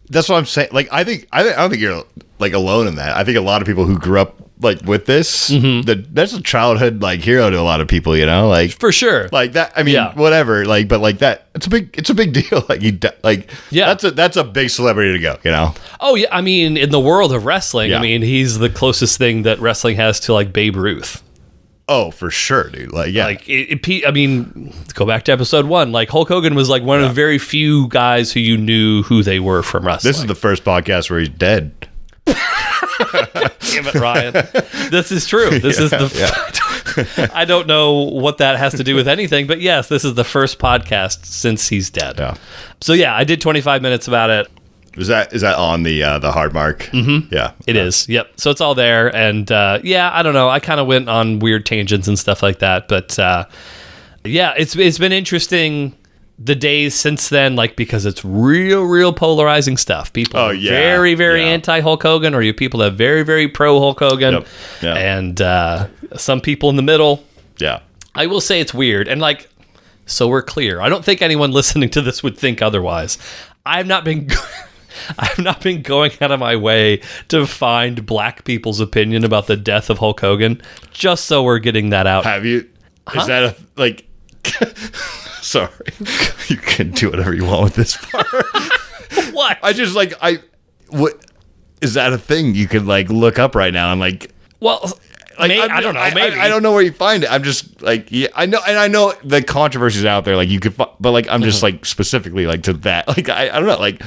That's what I'm saying. Like, I don't think you're like alone in that. I think a lot of people who grew up like with this, that's a childhood like hero to a lot of people, you know, like for sure, like that. I mean, whatever, like, but like that, it's a big deal. Like, that's a big celebrity to go, you know? Oh yeah. I mean, in the world of wrestling, I mean, he's the closest thing that wrestling has to like Babe Ruth. Oh, for sure, dude. Like, yeah. Like, I mean, let's go back to episode 1. Like, Hulk Hogan was like one of the very few guys who you knew who they were from wrestling. This is the first podcast where he's dead. Damn it, Ryan. This is true. This is the... I don't know what that has to do with anything, but yes, this is the first podcast since he's dead. Yeah. So yeah, I did 25 minutes about it. Is that on the hard mark? Mm-hmm. Yeah, it is. Yep. So it's all there, and I don't know. I kind of went on weird tangents and stuff like that, but it's been interesting the days since then, like, because it's real polarizing stuff. People are very anti Hulk Hogan, or you people that are very, very pro Hulk Hogan, and some people in the middle. Yeah, I will say it's weird, and like, so we're clear. I don't think anyone listening to this would think otherwise. I've not been going out of my way to find black people's opinion about the death of Hulk Hogan, just so we're getting that out. Have you? Is that like? Sorry, you can do whatever you want with this part. What? I just like what is that a thing you could like look up right now? I'm like, well. Like, I don't know. Maybe I don't know where you find it. I'm just like, I know, and I know the controversies out there. Like you could, but like I'm just like specifically like to that. Like I don't know. Like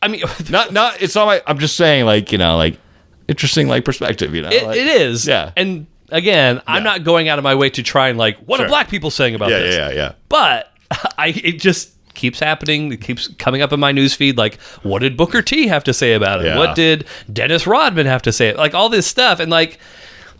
I mean, not. It's all my. I'm just saying, like, you know, like interesting, like perspective. You know, it is. Yeah. And again, I'm not going out of my way to try and like, what are black people saying about this? Yeah. But it just keeps happening. It keeps coming up in my newsfeed. Like, what did Booker T have to say about it? Yeah. What did Dennis Rodman have to say? Like all this stuff, and like.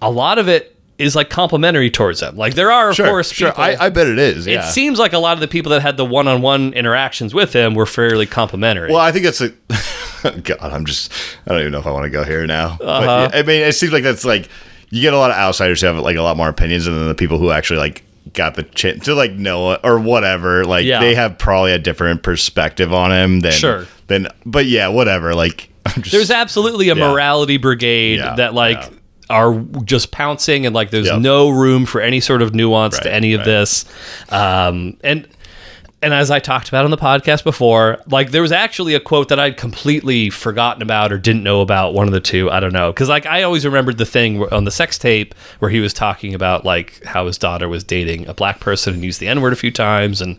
A lot of it is like complimentary towards them. Like there are, of course, people. I bet it is. Yeah. It seems like a lot of the people that had the one-on-one interactions with him were fairly complimentary. Well, I think that's God, I don't even know if I want to go here now. But, I mean, it seems like that's like, you get a lot of outsiders who have like a lot more opinions than the people who actually like got the chance to like know it or whatever. Like they have probably a different perspective on him than, but yeah, whatever. Like there's absolutely a morality brigade that like, are just pouncing, and like there's no room for any sort of nuance to any of this. And as I talked about on the podcast before, like there was actually a quote that I'd completely forgotten about or didn't know about, one of the two. I don't know. Because like I always remembered the thing on the sex tape where he was talking about like how his daughter was dating a black person and used the N-word a few times and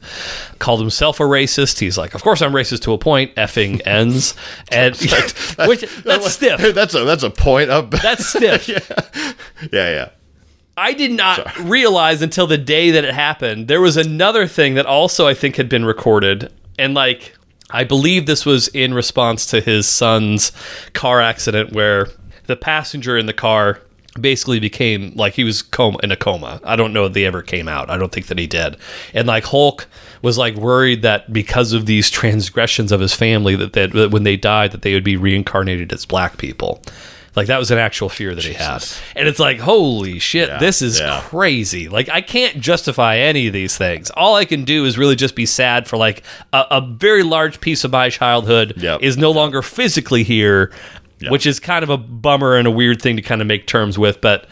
called himself a racist. He's like, of course I'm racist to a point, effing ends. And that's stiff. That's a point up. That's stiff. Yeah. I did not realize until the day that it happened. There was another thing that also I think had been recorded. And like, I believe this was in response to his son's car accident where the passenger in the car basically became like he was in a coma. I don't know if they ever came out. I don't think that he did. And like Hulk was like worried that because of these transgressions of his family that when they died that they would be reincarnated as black people. Like that was an actual fear that he had. And it's like, holy shit, this is crazy. Like I can't justify any of these things. All I can do is really just be sad for like a very large piece of my childhood is no longer physically here, which is kind of a bummer and a weird thing to kind of make terms with. But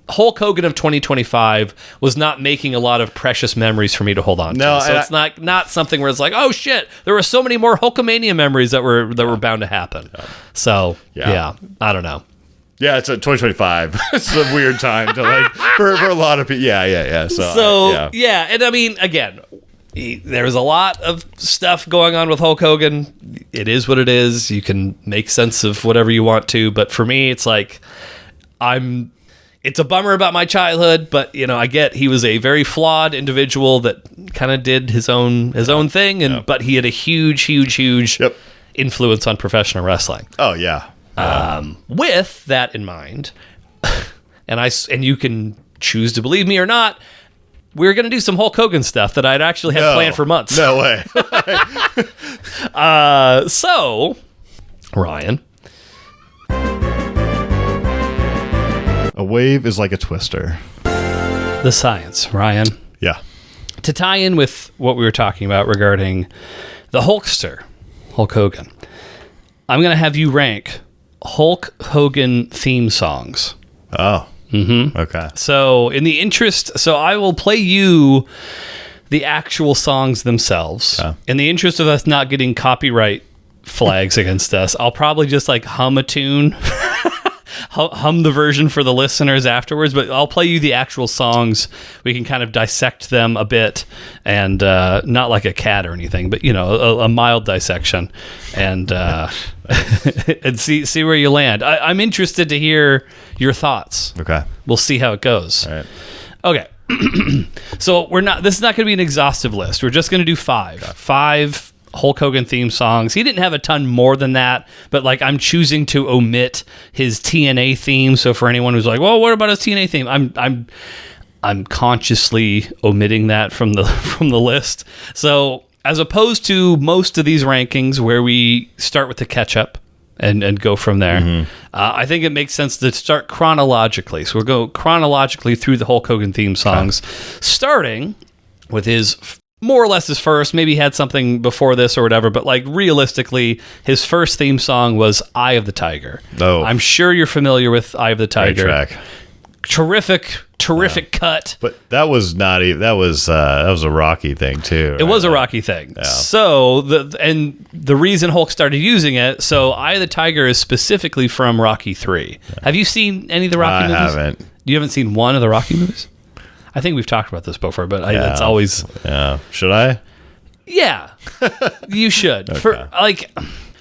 Hulk Hogan of 2025 was not making a lot of precious memories for me to hold on to. So it's not something where it's like, oh shit, there were so many more Hulkamania memories that were bound to happen. So I don't know. Yeah, it's a 2025. It's a weird time to like for a lot of people. Yeah. So and I mean, again, there's a lot of stuff going on with Hulk Hogan. It is what it is. You can make sense of whatever you want to, but for me, it's like it's a bummer about my childhood, but I get he was a very flawed individual that kind of did his own thing, but he had a huge influence on professional wrestling. Oh yeah. With that in mind, and you can choose to believe me or not, we're going to do some Hulk Hogan stuff that I'd actually had planned for months. No way. So, Ryan. A wave is like a twister. The science, Ryan. Yeah. To tie in with what we were talking about regarding the Hulkster, Hulk Hogan, I'm going to have you rank Hulk Hogan theme songs. Oh. Mm-hmm. Okay. So I will play you the actual songs themselves. Okay. In the interest of us not getting copyright flags against us, I'll probably just hum a tune. Hum the version for the listeners afterwards, but I'll play you the actual songs. We can kind of dissect them a bit, and not like a cat or anything, but a mild dissection, and and see where you land. I'm interested to hear your thoughts. Okay, we'll see how it goes. All right. Okay. So this is not going to be an exhaustive list. We're just going to do five Hulk Hogan theme songs. He didn't have a ton more than that, but I'm choosing to omit his TNA theme. So for anyone who's like, well, what about his TNA theme? I'm consciously omitting that from the list. So as opposed to most of these rankings where we start with the catch-up and go from there, I think it makes sense to start chronologically. So we'll go chronologically through the Hulk Hogan theme songs, starting with his more or less his first. Maybe he had something before this or whatever, but realistically, his first theme song was "Eye of the Tiger." Oh, I'm sure you're familiar with "Eye of the Tiger." Great track. Terrific cut. But that was not even. That was a Rocky thing too. Right? It was a Rocky thing. Yeah. So the reason Hulk started using it. So "Eye of the Tiger" is specifically from Rocky 3. Yeah. Have you seen any of the Rocky movies? I haven't. You haven't seen one of the Rocky movies? I think we've talked about this before, but it's always... Yeah. Should I? Yeah. You should. Okay. For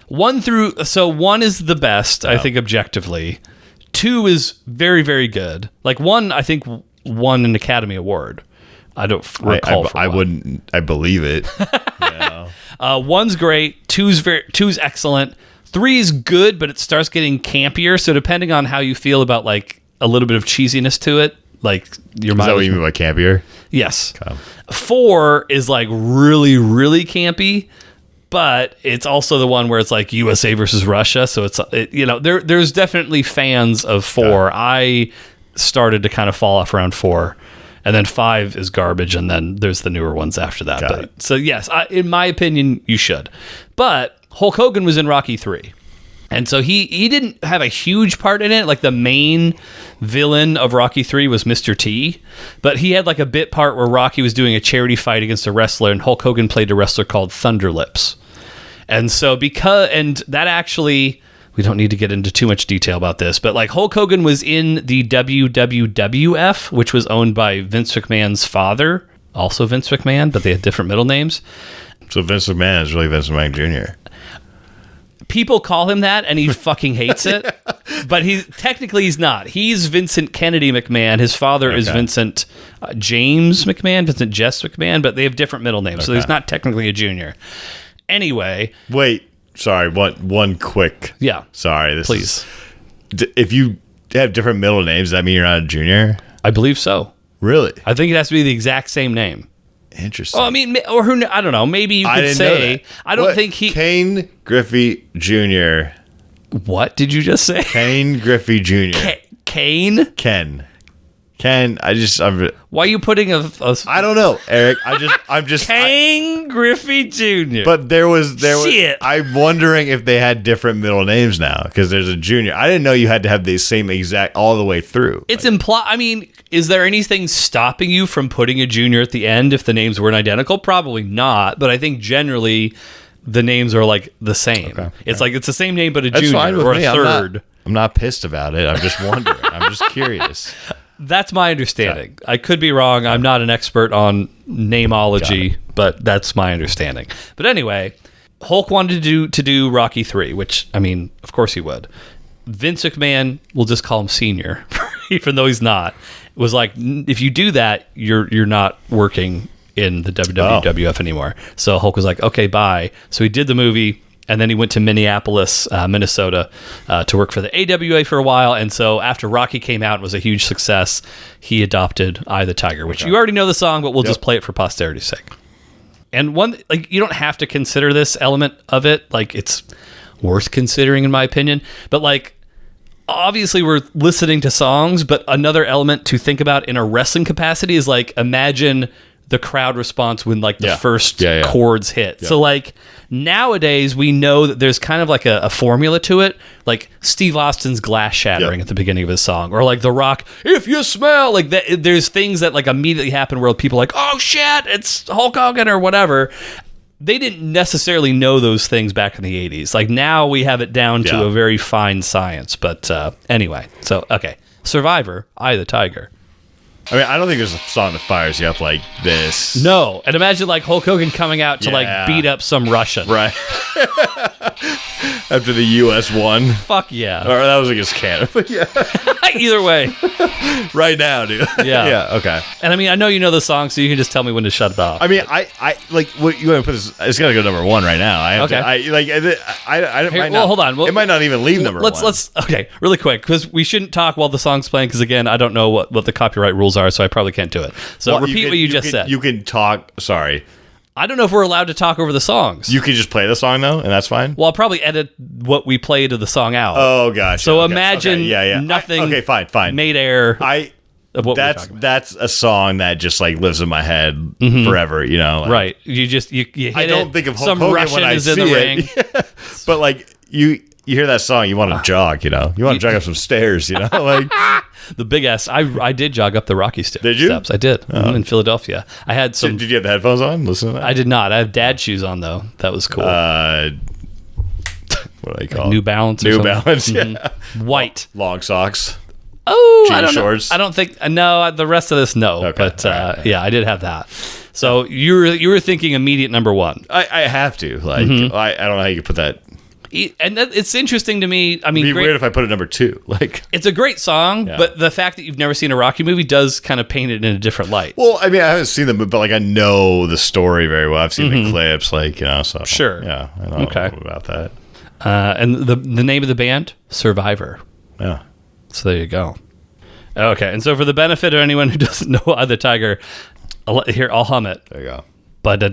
1 through... So 1 is the best, I think, objectively. 2 is very, very good. 1, I think, won an Academy Award. I don't recall. I believe it. Yeah. 1's great. 2's excellent. 3 is good, but it starts getting campier. So depending on how you feel about a little bit of cheesiness to it, your is that what you mean by campier? Yes. Okay. 4 is really, really campy, but it's also the one where it's USA versus Russia. So there's definitely fans of 4. Okay. I started to kind of fall off around 4, and then 5 is garbage, and then there's the newer ones after that. So yes, in my opinion, you should. But Hulk Hogan was in Rocky 3. And so he didn't have a huge part in it. The main villain of Rocky 3 was Mr. T. But he had a bit part where Rocky was doing a charity fight against a wrestler, and Hulk Hogan played a wrestler called Thunder Lips. And so that actually, we don't need to get into too much detail about this, but Hulk Hogan was in the WWF, which was owned by Vince McMahon's father, also Vince McMahon, but they had different middle names. So Vince McMahon is really Vince McMahon Jr. People call him that, and he fucking hates it. But he's not. He's Vincent Kennedy McMahon. His father is Vincent James McMahon, Vincent Jess McMahon, but they have different middle names, so he's not technically a junior. Anyway. Wait, sorry, one quick. Yeah. Sorry, please. If you have different middle names, does that mean you're not a junior? I believe so. Really? I think it has to be the exact same name. Interesting. Well, I mean, or who? I don't know. Maybe you could say. I don't think he. Kane Griffey Jr. What did you just say? Kane Griffey Jr. Kane. Ken. Why are you putting a I don't know, Eric. I'm just. Kane Griffey Jr. But there was. Shit. I'm wondering if they had different middle names now because there's a junior. I didn't know you had to have the same exact all the way through. It's implied. I mean, is there anything stopping you from putting a junior at the end if the names weren't identical? Probably not. But I think generally the names are the same. Okay. It's it's the same name but a junior or a third. I'm not pissed about it. I'm just wondering. I'm just curious. That's my understanding. I could be wrong. I'm not an expert on nameology, but that's my understanding. But anyway, Hulk wanted to do Rocky 3, which, I mean, of course he would. Vince McMahon, we'll just call him Senior even though he's not, was like, if you do that, you're not working in the WWF anymore. So Hulk was like, okay, bye. So he did the movie, and then he went to Minneapolis, Minnesota, to work for the AWA for a while. And so after Rocky came out and was a huge success, he adopted Eye the Tiger, which you already know the song, but we'll just play it for posterity's sake. And one, like, you don't have to consider this element of it. Like, it's worth considering, in my opinion. But, like, obviously we're listening to songs, but another element to think about in a wrestling capacity is, like, imagine the crowd response when, like, the first chords hit. So, like, nowadays we know that there's kind of like a formula to it, like Steve Austin's glass shattering at the beginning of his song, or like The Rock, if you smell, like that. There's things that like immediately happen where people are like, oh shit, it's Hulk Hogan or whatever. They didn't necessarily know those things back in the 80s. Like, now we have it down to a very fine science. But anyway, so okay, Survivor, Eye the Tiger. I mean, I don't think there's a song that fires you up like this. No. And imagine, like, Hulk Hogan coming out to, like, beat up some Russian. Right. After the U.S. won. Fuck yeah. Or that was against Canada. But yeah. Either way. Right now, dude. Yeah. Yeah, okay. And, I mean, I know you know the song, so you can just tell me when to shut it off. I mean, I like, what you want to put this, it's got to go number one right now. I have to, hold on. It might not even leave number one. Okay, really quick, because we shouldn't talk while the song's playing, because, again, I don't know what the copyright rules are, so I probably can't do it. So repeat what you just said. You can talk. Sorry. I don't know if we're allowed to talk over the songs. You can just play the song, though, and that's fine? Well, I'll probably edit what we played of the song out. Oh, gosh. So imagine nothing made air. That's a song that just like lives in my head forever, you know? Like, right. You hit I don't think of Hulk some Hogan Russian when I is see in the it. ring. But like, you hear that song, you want to jog, you know? You want to jog up some stairs, you know? Like the big ass. I did jog up the Rocky steps. Did you? I did. In Philadelphia. I had some. Did you have the headphones on? Listen to that. I did not. I have dad shoes on though. That was cool. What do they call it? New Balance. New Balance. Yeah. White long socks. Oh, jean I don't shorts. know. I don't think. No, the rest of this no. Okay. But yeah, I did have that. So you were thinking immediate number one. I have to. Like I don't know how you could put that. And it's interesting to me. I mean, it'd be weird if I put it number two. Like, it's a great song, but the fact that you've never seen a Rocky movie does kind of paint it in a different light. Well, I mean, I haven't seen them, but like I know the story very well. I've seen the clips, like, you know. So sure, yeah, I know about that. And the name of the band, Survivor. Yeah. So there you go. Okay, and so for the benefit of anyone who doesn't know Eye the Tiger, I'll hum it. There you go. Yes.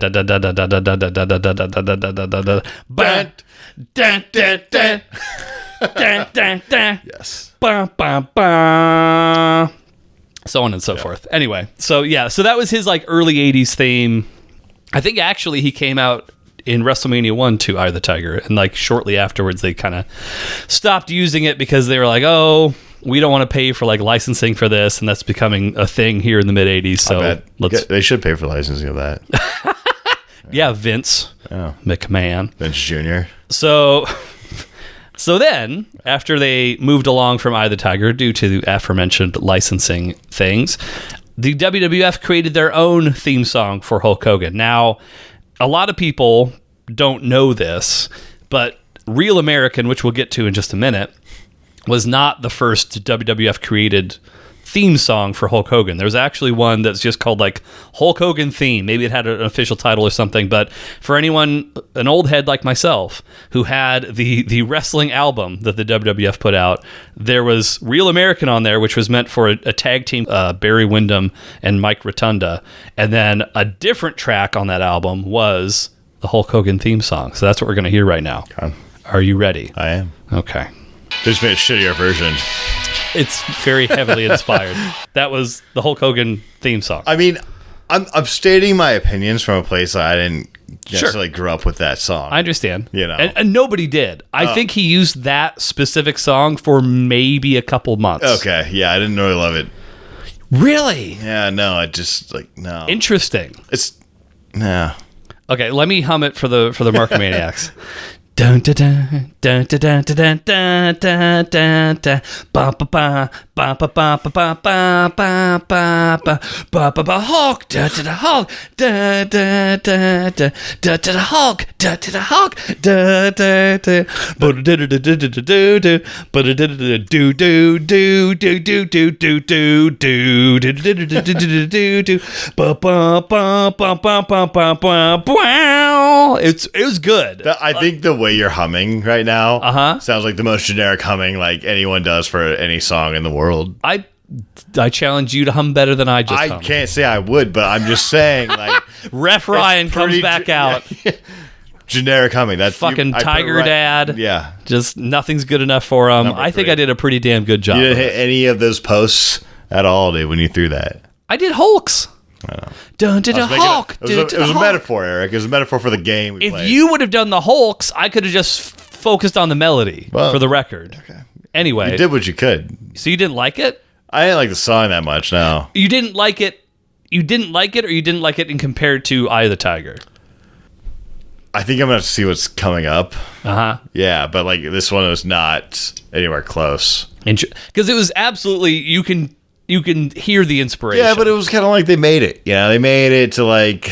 So on and so forth. Anyway, so that was his like early 80s theme. I think actually he came out in WrestleMania 1 to Eye the Tiger, and like shortly afterwards they kind of stopped using it because they were like, oh, we don't want to pay for like licensing for this, and that's becoming a thing here in the mid 80s. So they should pay for licensing of that. Yeah, Vince McMahon. Vince Jr. So then, after they moved along from Eye the Tiger due to the aforementioned licensing things, the WWF created their own theme song for Hulk Hogan. Now, a lot of people don't know this, but Real American, which we'll get to in just a minute, was not the first WWF created theme song for Hulk Hogan. There's actually one that's just called like Hulk Hogan theme. Maybe it had an official title or something, but for anyone, an old head like myself, who had the wrestling album that the WWF put out, there was Real American on there, which was meant for a tag team, Barry Windham and Mike Rotunda. And then a different track on that album was the Hulk Hogan theme song. So that's what we're going to hear right now. Okay. Are you ready? I am. Okay. There's been a shittier version. It's very heavily inspired. That was the Hulk Hogan theme song. I mean, I'm stating my opinions from a place that I didn't necessarily grow up with that song. I understand. You know, and nobody did. I think he used that specific song for maybe a couple months. Okay, yeah, I didn't really love it. Really? Yeah, no, I just like no. Interesting. It's no. Okay, let me hum it for the Mark Maniacs. Dun dun dun dun dun dun dun dun dun dun dun ba ba ba ba ba ba ba ba ba ba ba ba ba ba Hulk da da da Hulk da da da da da da Hulk da da da Hulk da da da ba da da da da da do do ba da da da do do do do do do do do do do do do ba ba ba ba ba ba ba ba wow. It was good. I think the way you're humming right now sounds like the most generic humming like anyone does for any song in the world. I challenge you to hum better than I just I hummed. can't say I would, but I'm just saying like Ref Ryan comes back out. Generic humming. That's fucking Tiger Dad. Yeah. Just nothing's good enough for him. Number I think 3. I did a pretty damn good job. You didn't hit any of those posts at all, dude, when you threw that. I did Hulks. I know. Dun to the Hulk. It was a metaphor, Eric. It was a metaphor for the game we played. If you would have done the Hulks, I could have just focused on the melody for the record. Okay. Anyway. You did what you could. So you didn't like it? I didn't like the song that much, no. You didn't like it? You didn't like it, or you didn't like it in compared to Eye of the Tiger? I think I'm going to see what's coming up. Uh-huh. Yeah, but like this one was not anywhere close. Because it was absolutely, you can hear the inspiration. Yeah, but it was kind of like they made it. You know, they made it to like...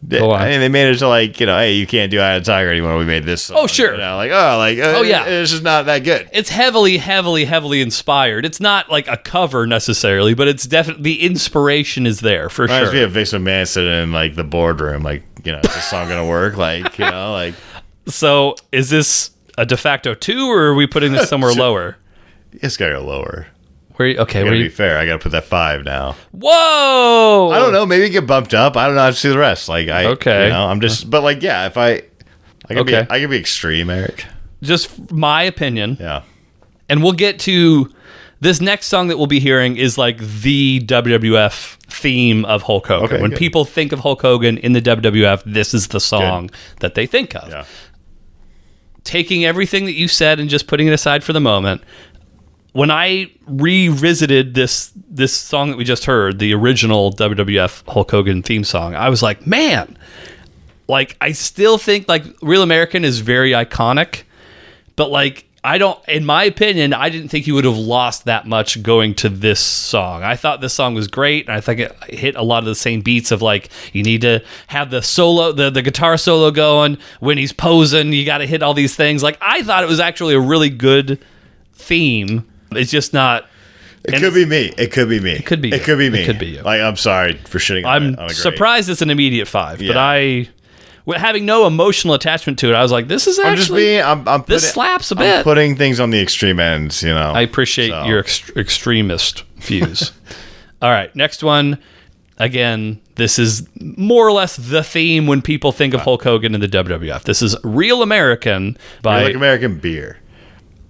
Go on. I mean, they made it to like, you know, hey, you can't do Eye of the Tiger anymore. We made this song. Oh, sure. You know, yeah. It's just not that good. It's heavily, heavily, heavily inspired. It's not like a cover necessarily, but it's definitely, the inspiration is there for sure. Reminds me of Vince McMahon sitting in like the boardroom, like, you know, is this song going to work? Like, you know, like... So, is this a de facto 2, or are we putting this somewhere lower? It's got to go lower. Where To be fair, I got to put that 5 now. Whoa! I don't know. Maybe get bumped up. I don't know. I have to see the rest. Like, Okay. You know, I'm just... But like, yeah, if I can be extreme, Eric. Just my opinion. Yeah. And we'll get to... This next song that we'll be hearing is like the WWF theme of Hulk Hogan. Okay, when good. people think of Hulk Hogan in the WWF, this is the song that they think of. Yeah. Taking everything that you said and just putting it aside for the moment, when I revisited this song that we just heard, the original WWF Hulk Hogan theme song, I was like, man, like I still think like Real American is very iconic, but like in my opinion, I didn't think you would have lost that much going to this song. I thought this song was great, and I think it hit a lot of the same beats of like, you need to have the solo, the guitar solo going. When he's posing, you got to hit all these things. Like, I thought it was actually a really good theme. It's just not... It could be me. It could be me. It could be me. It could be you. Like, I'm sorry for shitting on it. I'm surprised it's an immediate 5, Yeah. but having no emotional attachment to it, I was like, this is actually... this slaps a bit. I'm putting things on the extreme ends, you know. I appreciate your extremist views. All right, next one. Again, this is more or less the theme when people think of Hulk Hogan in the WWF. This is Real American by... Real American Beer.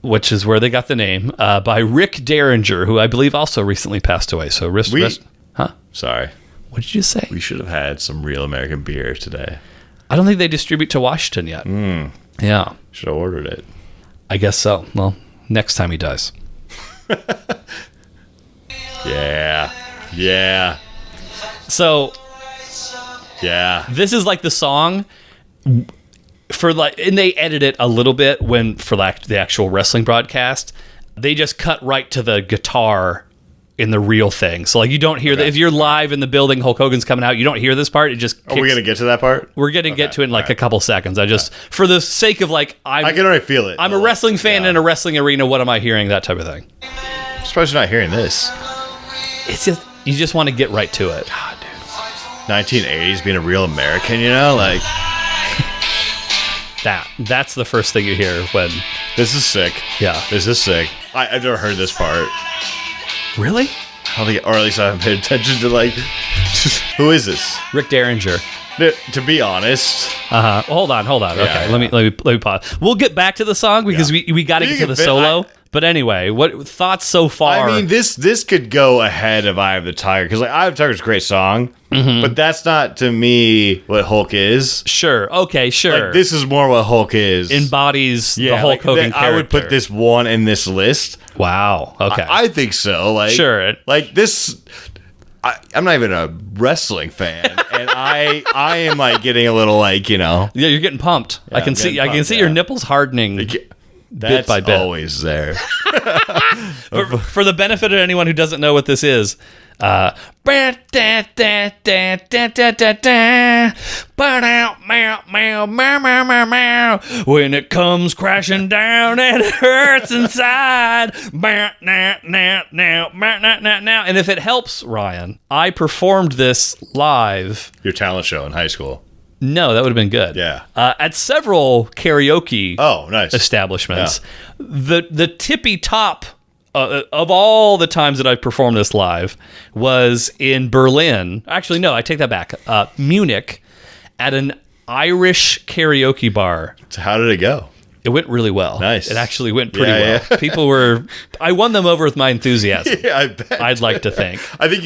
Which is where they got the name, by Rick Derringer, who I believe also recently passed away. So, huh? Sorry. What did you say? We should have had some Real American Beer today. I don't think they distribute to Washington yet. Yeah. Should have ordered it. I guess so. Well, next time he dies. Yeah. Yeah. So, Yeah. this is like the song for like, and they edit it a little bit for like the actual wrestling broadcast. They just cut right to the guitar in the real thing. So like you don't hear if you're live in the building, Hulk Hogan's coming out, you don't hear this part. It just Are we going to get to that part? We're going to get to it in like a couple seconds. I just, for the sake of like, I can already feel it. I'm a wrestling fan in a wrestling arena. What am I hearing? That type of thing. I'm surprised you're not hearing this. It's just, you just want to get right to it. God, dude. 1980s being a real American, you know? Like, that's the first thing you hear when... This is sick. Yeah. This is sick. I've never heard this part. Really? I don't think, or at least I haven't paid attention to like, who is this? Rick Derringer. To be honest. Hold on. Okay, Yeah. let me pause. We'll get back to the song because we got to get to the solo. But anyway, what thoughts so far? I mean, this could go ahead of Eye of the Tiger because like Eye of the Tiger is a great song, but that's not to me what Hulk is. Sure. Okay. Sure. Like, this is more what Hulk is. Embodies the Hulk Hogan character. I would put this one in this list. Wow. Okay. I think so. Like, sure. Like this. I'm not even a wrestling fan, and I am like getting a little like Yeah, you're getting pumped. Yeah, I can see your nipples hardening. That's bit by bit. Always there. For the benefit of anyone who doesn't know what this is, when it comes crashing down and it hurts inside. And if it helps, Ryan, I performed this live. Your talent show in high school. No, that would have been good. Yeah. At several karaoke nice. establishments. Yeah. The tippy top of all the times that I've performed this live was in Berlin. Actually, no, I take that back. Munich at an Irish karaoke bar. So how did it go? It went really well. Nice. It actually went pretty well. Yeah. People were... I won them over with my enthusiasm. Yeah, I bet. I'd like to think. I think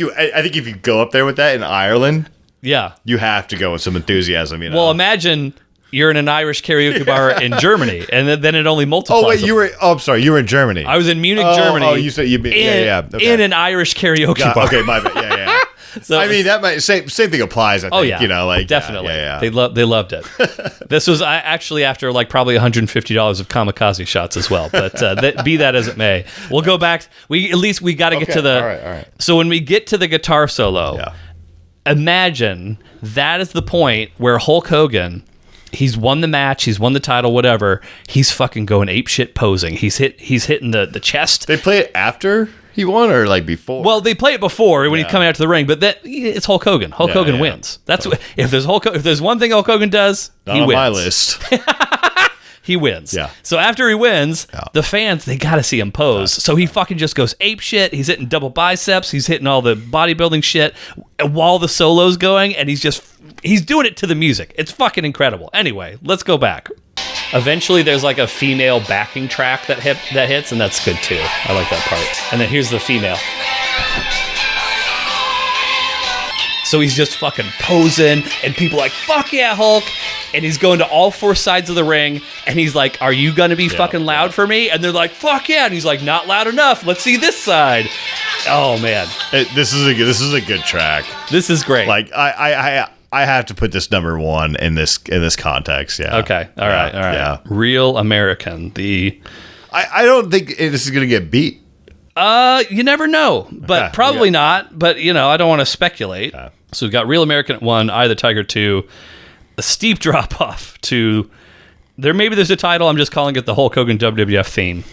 if you go up there with that in Ireland... Yeah. You have to go with some enthusiasm, you know. Well, imagine you're in an Irish karaoke bar in Germany, and then it only multiplies. Oh, wait, I'm sorry, you were in Germany. I was in Munich, Germany. Oh, you said you'd be... Okay. In an Irish karaoke bar. Okay, my bad. Yeah. So I mean, that might same thing applies. I think. Yeah, you know, like definitely. Yeah. They loved it. This was actually after like probably $150 of kamikaze shots as well. But be that as it may, we'll go back. We got to get to the. All right. So when we get to the guitar solo, imagine that is the point where Hulk Hogan. He's won the match. He's won the title. Whatever. He's fucking going apeshit posing. He's hitting the chest. They play it after he won or like before? Well, they play it before when he's coming out to the ring, but it's Hulk Hogan. Hulk Hogan wins. That's what, if there's one thing Hulk Hogan does, Not he on wins. my list. He wins. Yeah. So after he wins, the fans, they got to see him pose. So he fucking just goes ape shit. He's hitting double biceps. He's hitting all the bodybuilding shit while the solo's going, and he's doing it to the music. It's fucking incredible. Anyway, let's go back. Eventually, there's like a female backing track that hits, and that's good too. I like that part. And then here's the female. So he's just fucking posing, and people are like, fuck yeah, Hulk. And he's going to all four sides of the ring, and he's like, are you going to be fucking loud for me? And they're like, fuck yeah. And he's like, not loud enough. Let's see this side. Oh, man. This is a good track. This is great. Like, I have to put this number one in this context. Yeah. Okay. All right. Yeah. Real American. I don't think this is going to get beat. You never know, but probably not. But, I don't want to speculate. So we've got Real American at 1, Eye of the Tiger 2, a steep drop off to there's a title. I'm just calling it the Hulk Hogan WWF theme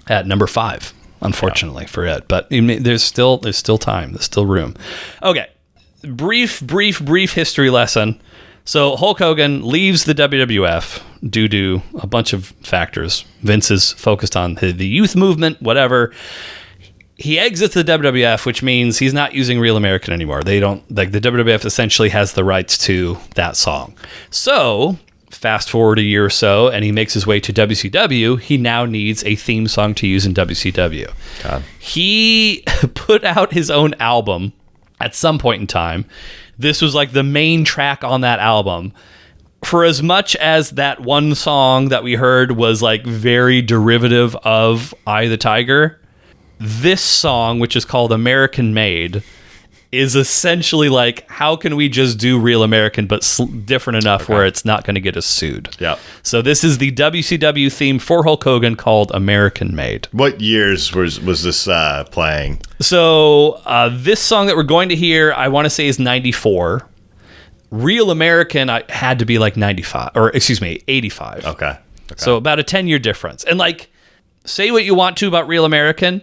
at number 5, unfortunately for it. But there's still time. There's still room. Okay. Brief history lesson. So Hulk Hogan leaves the WWF due to a bunch of factors. Vince is focused on the youth movement, whatever. He exits the WWF, which means he's not using Real American anymore. They don't, like, the WWF essentially has the rights to that song. So fast forward a year or so, and he makes his way to WCW. He now needs a theme song to use in WCW. God. He put out his own album at some point in time. This was like the main track on that album. For as much as that one song that we heard was like very derivative of Eye of the Tiger, this song, which is called American Made, is essentially like, how can we just do Real American but different enough where it's not going to get us sued? Yeah. So this is the WCW theme for Hulk Hogan called American Made. What years was this playing? So this song that we're going to hear, I want to say is 94. Real American had to be like 95, or excuse me, 85. Okay. So about a 10-year difference. And like, say what you want to about Real American,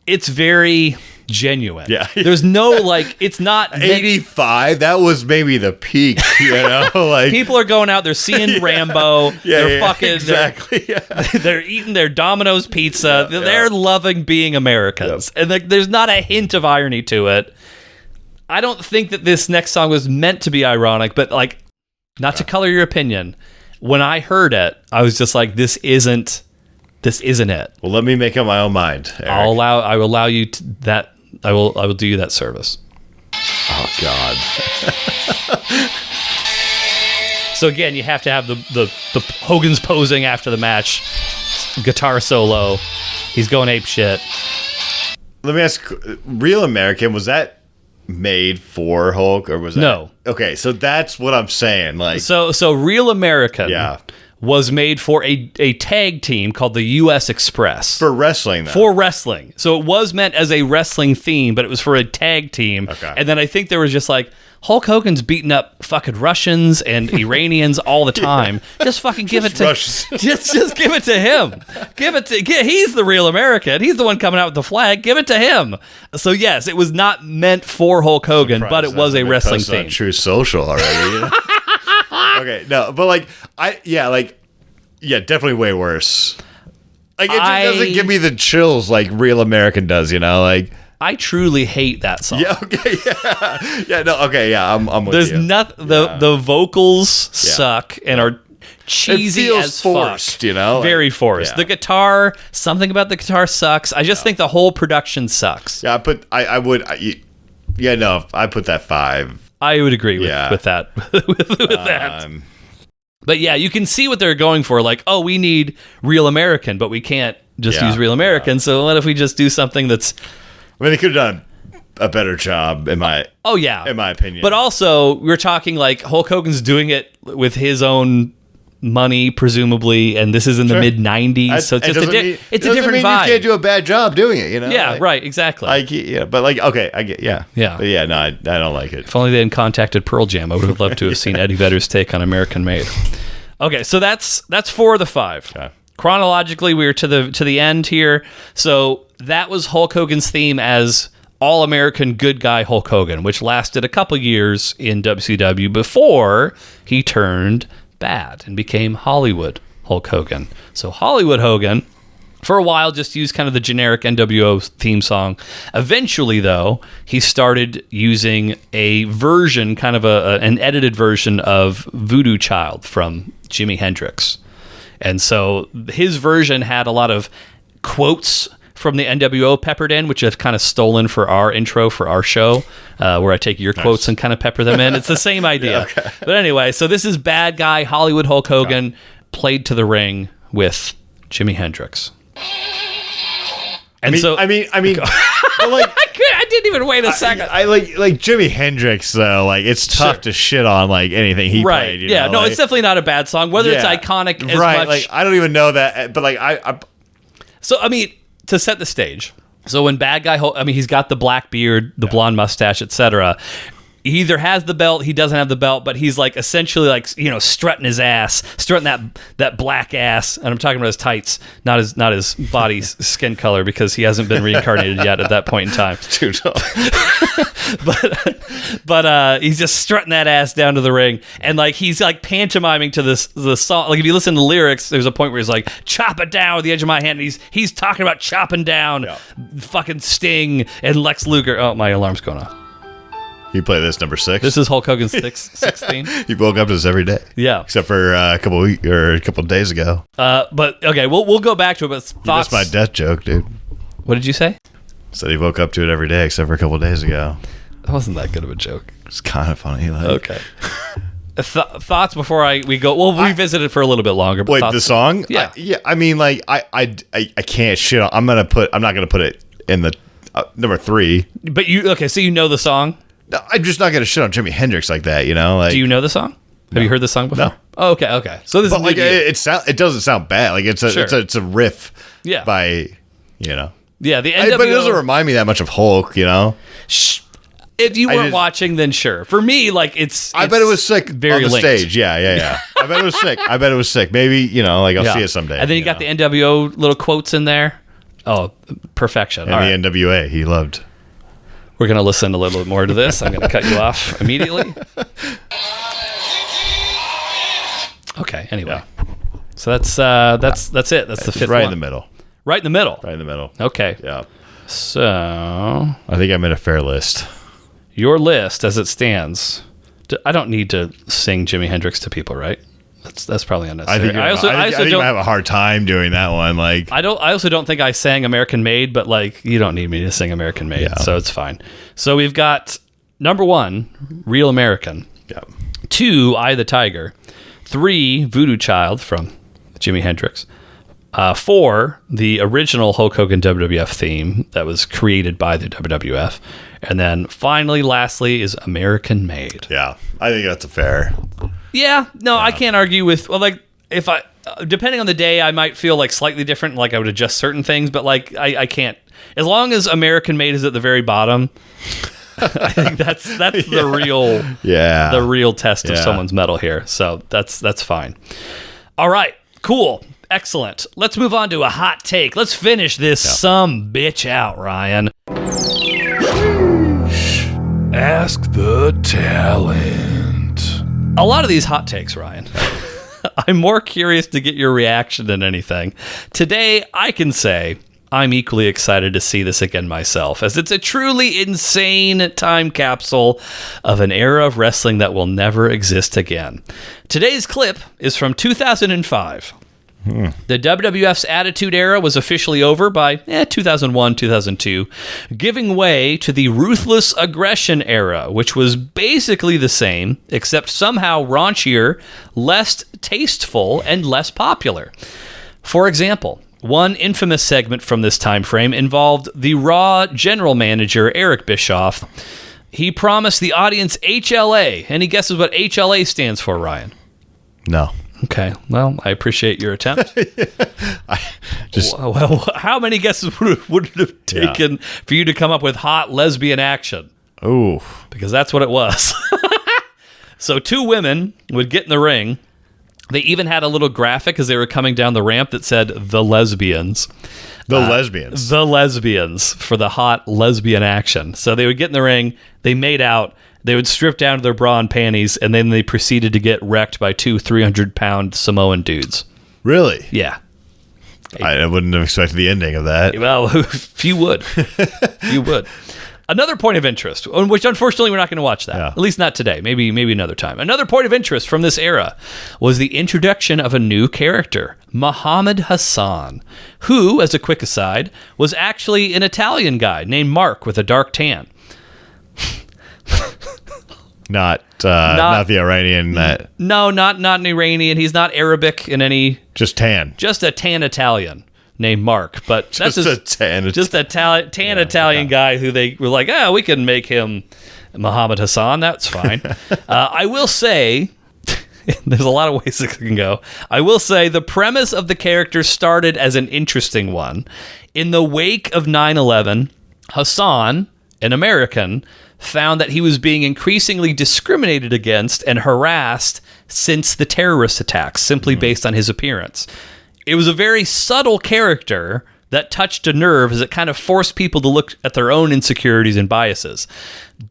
it's very genuine. Yeah. There's no, like, it's not 85. That was maybe the peak, like people are going out, they're seeing Rambo. They're fucking exactly. They're eating their Domino's pizza. They're loving being Americans. And like, there's not a hint of irony to it. I don't think that this next song was meant to be ironic, but like, not to color your opinion. When I heard it, I was just like, this isn't it. Well, let me make up my own mind, Eric. I will allow you that. I will do you that service. Oh God. So again, you have to have the Hogan's posing after the match, guitar solo. He's going ape shit. Let me ask, Real American, was that made for Hulk, or was that? No. Okay, so that's what I'm saying. Like, so Real American yeah. was made for a tag team called the U.S. Express. For wrestling, though. For wrestling. So it was meant as a wrestling theme, but it was for a tag team. Okay. And then I think there was just like, Hulk Hogan's beating up fucking Russians and Iranians all the time. Just fucking give it to just give it to him. He's the Real American. He's the one coming out with the flag. Give it to him. So yes, it was not meant for Hulk Hogan, but it was a wrestling theme. True Social already. Okay, no, but definitely way worse. Like, it just doesn't give me the chills like Real American does, like. I truly hate that song. Yeah, okay, yeah. Yeah, no, okay, yeah, I'm with There's you. The vocals suck and are cheesy it feels as forced, fuck. Very forced. Yeah. The guitar, something about the guitar sucks. I just think the whole production sucks. Yeah, I put that 5. I would agree with that. That. But yeah, you can see what they're going for. Like, oh, we need Real American, but we can't just use Real American. So what if we just do something that's... I mean, they could have done a better job, in my opinion. But also, we're talking like Hulk Hogan's doing it with his own money, presumably, and this is in the mid '90s, so it's just it's a different vibe. You can't do a bad job doing it, Yeah, right, exactly. But like, okay, I get, yeah. But yeah, no, I don't like it. If only they hadn't contacted Pearl Jam, I would have loved to have seen Eddie Vedder's take on American Made. Okay, so that's 4 of the 5. Okay. Chronologically, we're to the end here. So that was Hulk Hogan's theme as All-American Good Guy Hulk Hogan, which lasted a couple years in WCW before he turned bad and became Hollywood Hulk Hogan. So Hollywood Hogan, for a while, just used kind of the generic NWO theme song. Eventually, though, he started using a version, kind of an edited version of Voodoo Child from Jimi Hendrix. And so his version had a lot of quotes from the NWO peppered in, which I've kind of stolen for our intro for our show, where I take your quotes and kind of pepper them in. It's the same idea. Okay. But anyway, so this is bad guy Hollywood Hulk Hogan played to the ring with Jimi Hendrix. And I mean, but like, I didn't even wait a second. I like Jimi Hendrix though. Like, it's tough to shit on like anything he played. Yeah, no, it's definitely not a bad song. Whether it's iconic as much. Like, I don't even know that, but like So I mean, to set the stage. So when bad guy, he's got the black beard, the blonde mustache, etc. He either has the belt, he doesn't have the belt, but he's like essentially like, strutting his ass, strutting that black ass, and I'm talking about his tights, not his body's skin color, because he hasn't been reincarnated yet at that point in time. Too tough. but he's just strutting that ass down to the ring, and like he's like pantomiming to the song. Like if you listen to the lyrics, there's a point where he's like, "Chop it down with the edge of my hand." And he's talking about chopping down fucking Sting and Lex Luger. Oh, my alarm's going off. You play this number 6. This is Hulk Hogan's 16. You woke up to this every day. Yeah, except for a couple of days ago. But okay, we'll go back to it. But thoughts. That's my death joke, dude. What did you say? Said he woke up to it every day except for a couple of days ago. That wasn't that good of a joke. It's kind of funny. Like. Okay. Thoughts before we go. We'll revisit it for a little bit longer. But wait, the song? Yeah. I mean, like I can't shit on. I'm not gonna put it in the number 3. But so you know the song. No, I'm just not gonna shit on Jimi Hendrix like that, Like, do you know the song? Have you heard the song before? No. Oh, okay. So this is like it doesn't sound bad. Like it's a riff. Yeah. By Yeah, the NWO. But it doesn't remind me that much of Hulk, Shh. If you weren't watching, then sure. For me, like I bet it was sick very on the linked. stage. Yeah. I bet it was sick. Maybe like I'll see it someday. And then you got the NWO little quotes in there. Oh, perfection. And the NWA he loved. We're going to listen a little bit more to this. I'm going to cut you off immediately. Okay, anyway. Yeah. So that's it. That's the 5th right one. In the middle. Right in the middle? Right in the middle. Okay. Yeah. So... I think I made a fair list. Your list, as it stands... I don't need to sing Jimi Hendrix to people, right? That's probably unnecessary. I think I have a hard time doing that one. Like I also don't think I sang American Made, but like you don't need me to sing American Made, so it's fine. So we've got number 1, Real American. Yeah. 2, Eye of the Tiger. 3, Voodoo Child from Jimi Hendrix. for the original Hulk Hogan WWF theme that was created by the WWF. And then finally, lastly, is American Made. Yeah, I think that's a fair. Yeah, no, I can't argue with, well, like, if I, depending on the day, I might feel like slightly different, like I would adjust certain things, but like, I can't, as long as American Made is at the very bottom, I think that's the real test of someone's metal here. So that's fine. All right, cool. Excellent. Let's move on to a hot take. Let's finish this some bitch out, Ryan. Ask the talent. A lot of these hot takes, Ryan. I'm more curious to get your reaction than anything. Today, I can say I'm equally excited to see this again myself, as it's a truly insane time capsule of an era of wrestling that will never exist again. Today's clip is from 2005. The WWF's Attitude Era was officially over by 2001, 2002, giving way to the Ruthless Aggression Era, which was basically the same, except somehow raunchier, less tasteful, and less popular. For example, one infamous segment from this time frame involved the Raw general manager, Eric Bischoff. He promised the audience HLA. Any guesses what HLA stands for, Ryan? No. Okay, well, I appreciate your attempt. Well, how many guesses would it have taken for you to come up with hot lesbian action? Oh. Because that's what it was. So 2 women would get in the ring. They even had a little graphic as they were coming down the ramp that said, "The Lesbians." The lesbians. The lesbians for the hot lesbian action. So they would get in the ring, they made out, they would strip down to their bra and panties, and then they proceeded to get wrecked by 2 300-pound Samoan dudes. Really? Yeah. I wouldn't have expected the ending of that. Well, few would. Few would. Another point of interest, which unfortunately we're not going to watch that. Yeah. At least not today. Maybe another time. Another point of interest from this era was the introduction of a new character, Muhammad Hassan, who, as a quick aside, was actually an Italian guy named Mark with a dark tan. Not the Iranian. No, not an Iranian. He's not Arabic in any. Just tan. Just a tan Italian named Mark. But that's a tan Italian guy who they were like, we can make him Muhammad Hassan. That's fine. I will say, there's a lot of ways it can go. I will say the premise of the character started as an interesting one. In the wake of 9/11, Hassan, an American, found that he was being increasingly discriminated against and harassed since the terrorist attacks, simply based on his appearance. It was a very subtle character that touched a nerve as it kind of forced people to look at their own insecurities and biases.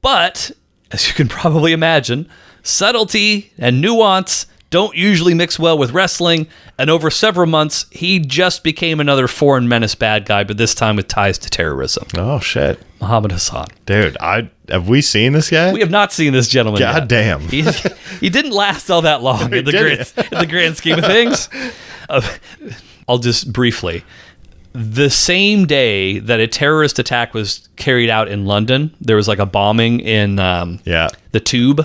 But, as you can probably imagine, subtlety and nuance don't usually mix well with wrestling, and over several months, he just became another foreign menace bad guy, but this time with ties to terrorism. Oh, shit. Muhammad Hassan. Dude, have we seen this guy? We have not seen this gentleman yet. God damn. He didn't last all that long in the grand scheme of things. I'll just briefly. The same day that a terrorist attack was carried out in London, there was like a bombing in the Tube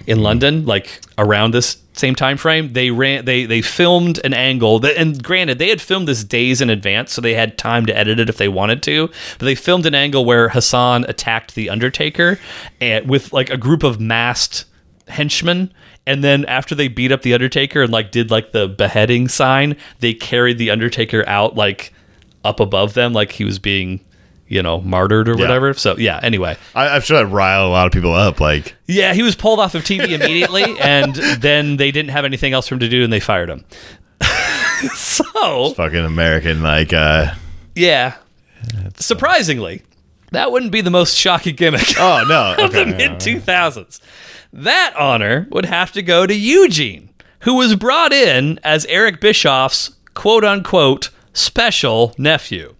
in London, like around this same time frame. They filmed an angle and granted, they had filmed this days in advance, so they had time to edit it if they wanted to, but they filmed an angle where Hassan attacked the Undertaker with like a group of masked henchmen, and then after they beat up the Undertaker and like did like the beheading sign, they carried the Undertaker out like up above them, like he was being, martyred or whatever. So yeah, anyway. I'm sure that riled a lot of people up. Like, yeah, he was pulled off of TV immediately, and then they didn't have anything else for him to do, and they fired him. So it's fucking American, like, yeah. Surprisingly, that wouldn't be the most shocking gimmick. Oh no, of the mid-2000s. That honor would have to go to Eugene, who was brought in as Eric Bischoff's quote-unquote special nephew,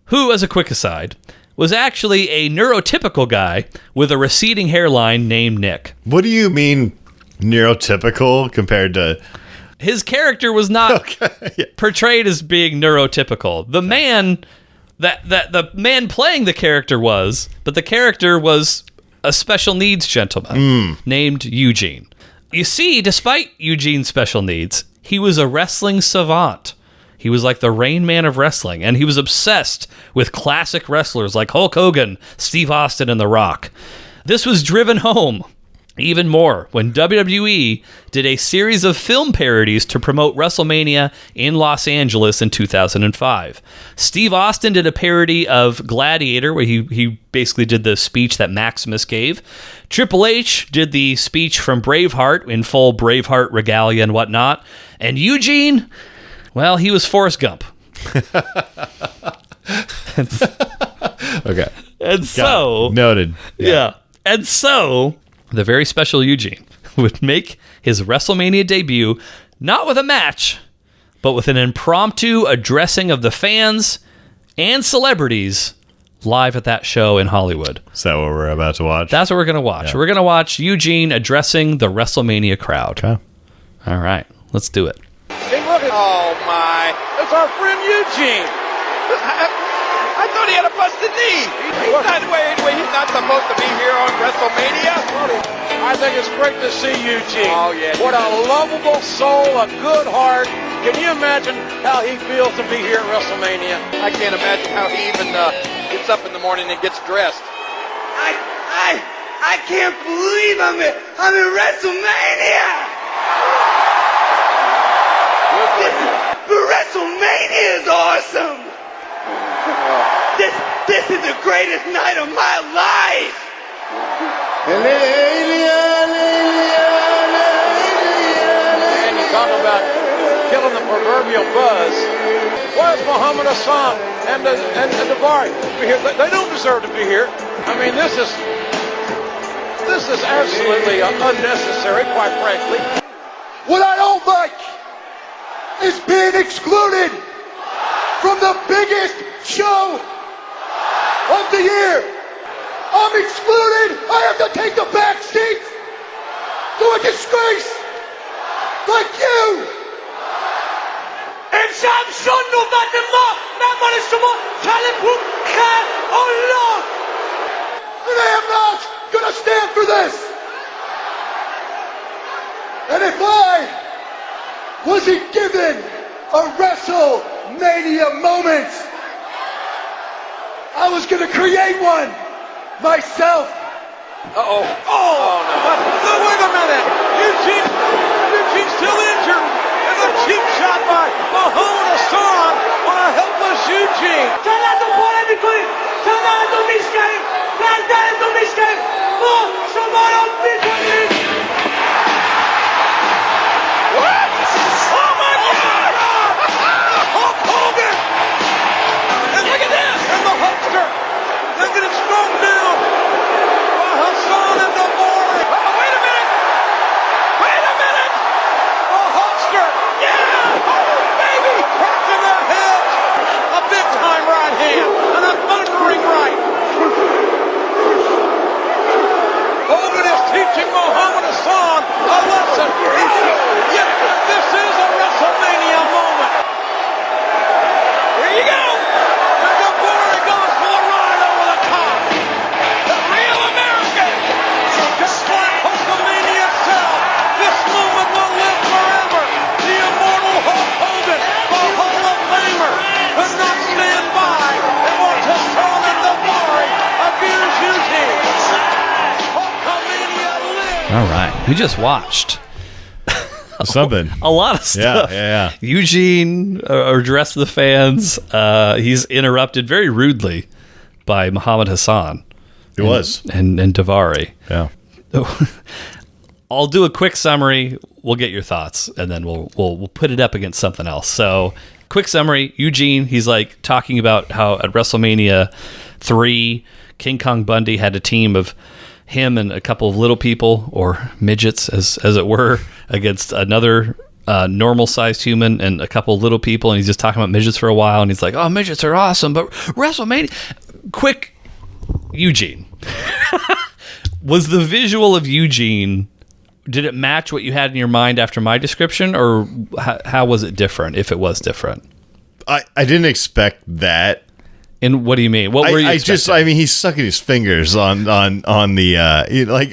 who, as a quick aside, was actually a neurotypical guy with a receding hairline named Nick. What do you mean neurotypical compared to... His character was not portrayed as being neurotypical. The man... the man playing the character was, but the character was a special needs gentleman named Eugene. You see, despite Eugene's special needs, he was a wrestling savant. He was like the Rain Man of wrestling, and he was obsessed with classic wrestlers like Hulk Hogan, Steve Austin, and The Rock. This was driven home even more when WWE did a series of film parodies to promote WrestleMania in Los Angeles in 2005. Steve Austin did a parody of Gladiator, where he basically did the speech that Maximus gave. Triple H did the speech from Braveheart in full Braveheart regalia and whatnot. And Eugene, well, he was Forrest Gump. Okay. And so... Noted. Yeah. And so... the very special Eugene would make his WrestleMania debut not with a match, but with an impromptu addressing of the fans and celebrities live at that show in Hollywood. Is that what we're about to watch? That's what we're going to watch. Yeah. We're going to watch Eugene addressing the WrestleMania crowd. Okay. All right, let's do it. Hey, look at, oh my, it's our friend Eugene. I thought he had a busted knee. He's not supposed to be here on WrestleMania. I think it's great to see Eugene. Oh, yeah. What a lovable soul, a good heart. Can you imagine how he feels to be here at WrestleMania? I can't imagine how he even gets up in the morning and gets dressed. I can't believe I'm in WrestleMania. But WrestleMania is awesome. This is the greatest night of my life. And you're talking about killing the proverbial buzz. Where's Muhammad Hassan and Davari? They don't deserve to be here. I mean, this is absolutely unnecessary, quite frankly. What I don't like is being excluded from the biggest show of the year. I'm excluded. I have to take the back seat to a disgrace like you. امشب شد نوبت ما من شما کلپور خیر الله. And I am not gonna stand for this. And if I wasn't given a WrestleMania moment, I was gonna create one myself. Uh-oh. Oh, no. Wait a minute. Eugene's still injured. And a cheap shot by Muhammad Hassan on a helpless Eugene. چقدر پاره میکنیم چقدر میشکنیم گردنتو میشکنیم ما شما رو میکنیم. What? Oh my God! Hulk Hogan! And look at this! And the Hulkster! Look at it strung down by Hassan and Davari. Oh, wait a minute! Wait a minute! The Hulkster! Yeah! Oh, baby! Right to the head! A big-time right hand and a thundering right. Hogan is teaching Muhammad Hassan a lesson. Yes, this is a WrestleMania moment. Here you go. And Davari goes for the ride over the top. The real American. Just like Hulkamania itself, this moment will live forever. The immortal Hulk Hogan, the Hall of Famer, could not stand by and watch Hassan and Davari abuse Eugene. Hulkamania lives. All right, we just watched Something. a lot of stuff. Yeah. Eugene addressed the fans. He's interrupted very rudely by Muhammad Hassan. It was. And Davari. Yeah. I'll do a quick summary. We'll get your thoughts, and then we'll put it up against something else. So, quick summary: Eugene, he's like talking about how at WrestleMania 3, King Kong Bundy had a team of him and a couple of little people, or midgets, as it were, against another normal-sized human and a couple of little people, and he's just talking about midgets for a while, and he's like, "Oh, midgets are awesome, but WrestleMania." Quick, Eugene. Was the visual of Eugene, did it match what you had in your mind after my description, or how was it different, if it was different? I didn't expect that. And what do you mean? What were you expecting? I mean, he's sucking his fingers on the like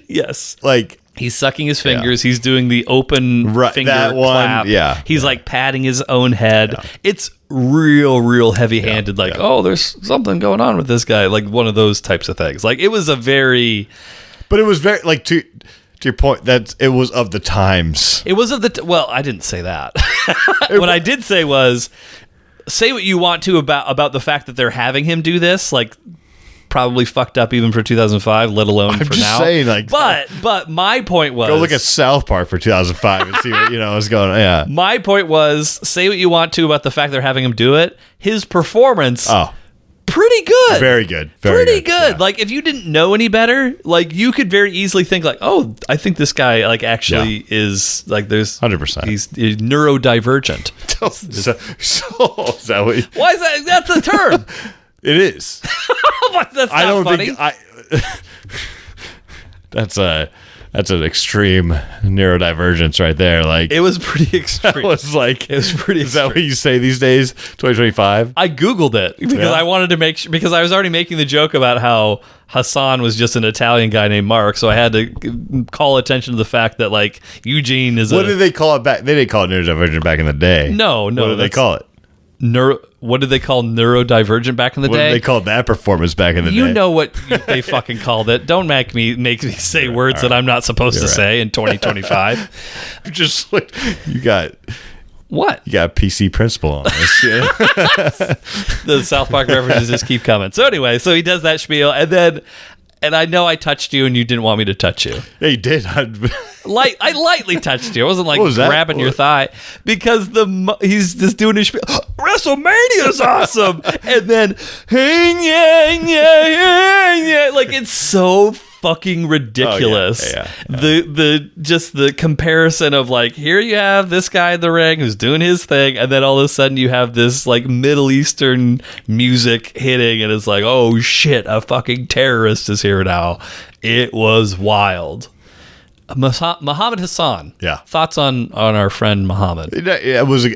Yes. like He's sucking his fingers. He's doing the open finger that one, clap. yeah. He's like patting his own head. Yeah. It's real heavy-handed. Oh, there's something going on with this guy. Like one of those types of things. Like it was a very... But it was very, like, to your point, that it was of the times. It was of the... well, I didn't say that. What I did say was, say what you want to about the fact that they're having him do this, like... probably fucked up even for 2005, let alone for now. I'm just saying, like... But my point was... Go look at South Park for 2005 and see what, is going on. Yeah. My point was, say what you want to about the fact they're having him do it. His performance... pretty good. Very good. Pretty good. Yeah. Like, if you didn't know any better, like, you could very easily think, like, oh, I think this guy, like, actually is, like, there's... 100%. He's neurodivergent. So is that what Why is that? That's the term. It is. That's not funny. That's an extreme neurodivergence right there. Like, It was pretty extreme. it was pretty. Is that what you say these days? 2025. I Googled it because I wanted to make sure, because I was already making the joke about how Hassan was just an Italian guy named Mark, so I had to call attention to the fact that, like, Eugene is What did they call it back? They didn't call it neurodivergent back in the day. No. What did they call it? What did they call neurodivergent back in the What day? did they call that performance back in the day? You know what they fucking called it. Don't make me say words that I'm not supposed to say in 2025. Just like, you got What? a PC principle on this. The South Park references just keep coming. So anyway, so he does that spiel, and I know I touched you and you didn't want me to touch you. Yeah, you did. I lightly touched you. I wasn't like What was that? grabbing your thigh because he's just doing his spiel. WrestleMania is awesome, and then like it's so fucking ridiculous. Yeah. The comparison of, like, here you have this guy in the ring who's doing his thing, and then all of a sudden you have this, like, Middle Eastern music hitting, and it's like, oh shit, a fucking terrorist is here now. It was wild. Muhammad Hassan. Yeah. Thoughts on our friend Muhammad? It was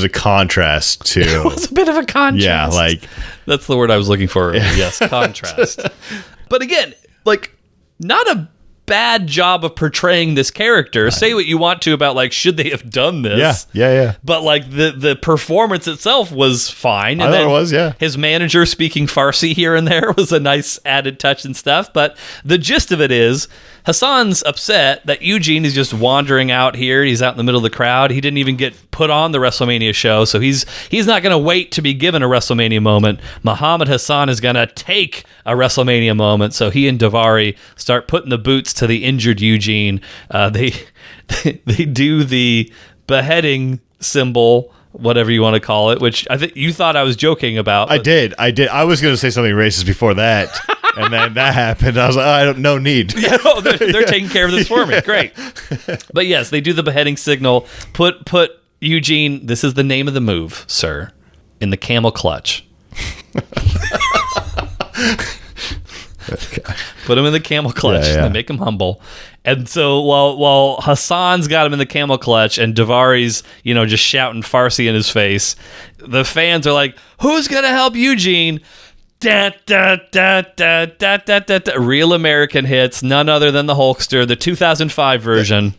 a contrast to. It was a bit of a contrast. Yeah, like, that's the word I was looking for. Yes, contrast. But again, like, not a bad job of portraying this character. Right. Say what you want to about, like, should they have done this? Yeah. But, like, the performance itself was fine. And I thought it was, yeah. His manager speaking Farsi here and there was a nice added touch and stuff. But the gist of it is, Hassan's upset that Eugene is just wandering out here. He's out in the middle of the crowd. He didn't even get put on the WrestleMania show, so he's not going to wait to be given a WrestleMania moment. Muhammad Hassan is going to take a WrestleMania moment, so he and Daivari start putting the boots to the injured Eugene. They do the beheading symbol, whatever you want to call it, which I think you thought I was joking about. I did. I was going to say something racist before that. And then that happened. I was like, no need. Yeah, no, they're taking care of this for me. Great. But yes, they do the beheading signal. Put Eugene, this is the name of the move, sir, in the camel clutch. Put him in the camel clutch to make him humble. And so while Hassan's got him in the camel clutch and Daivari's, just shouting Farsi in his face, the fans are like, who's going to help Eugene? Da, da, da, da, da, da, da, da. Real American hits, none other than the Hulkster, the 2005 version.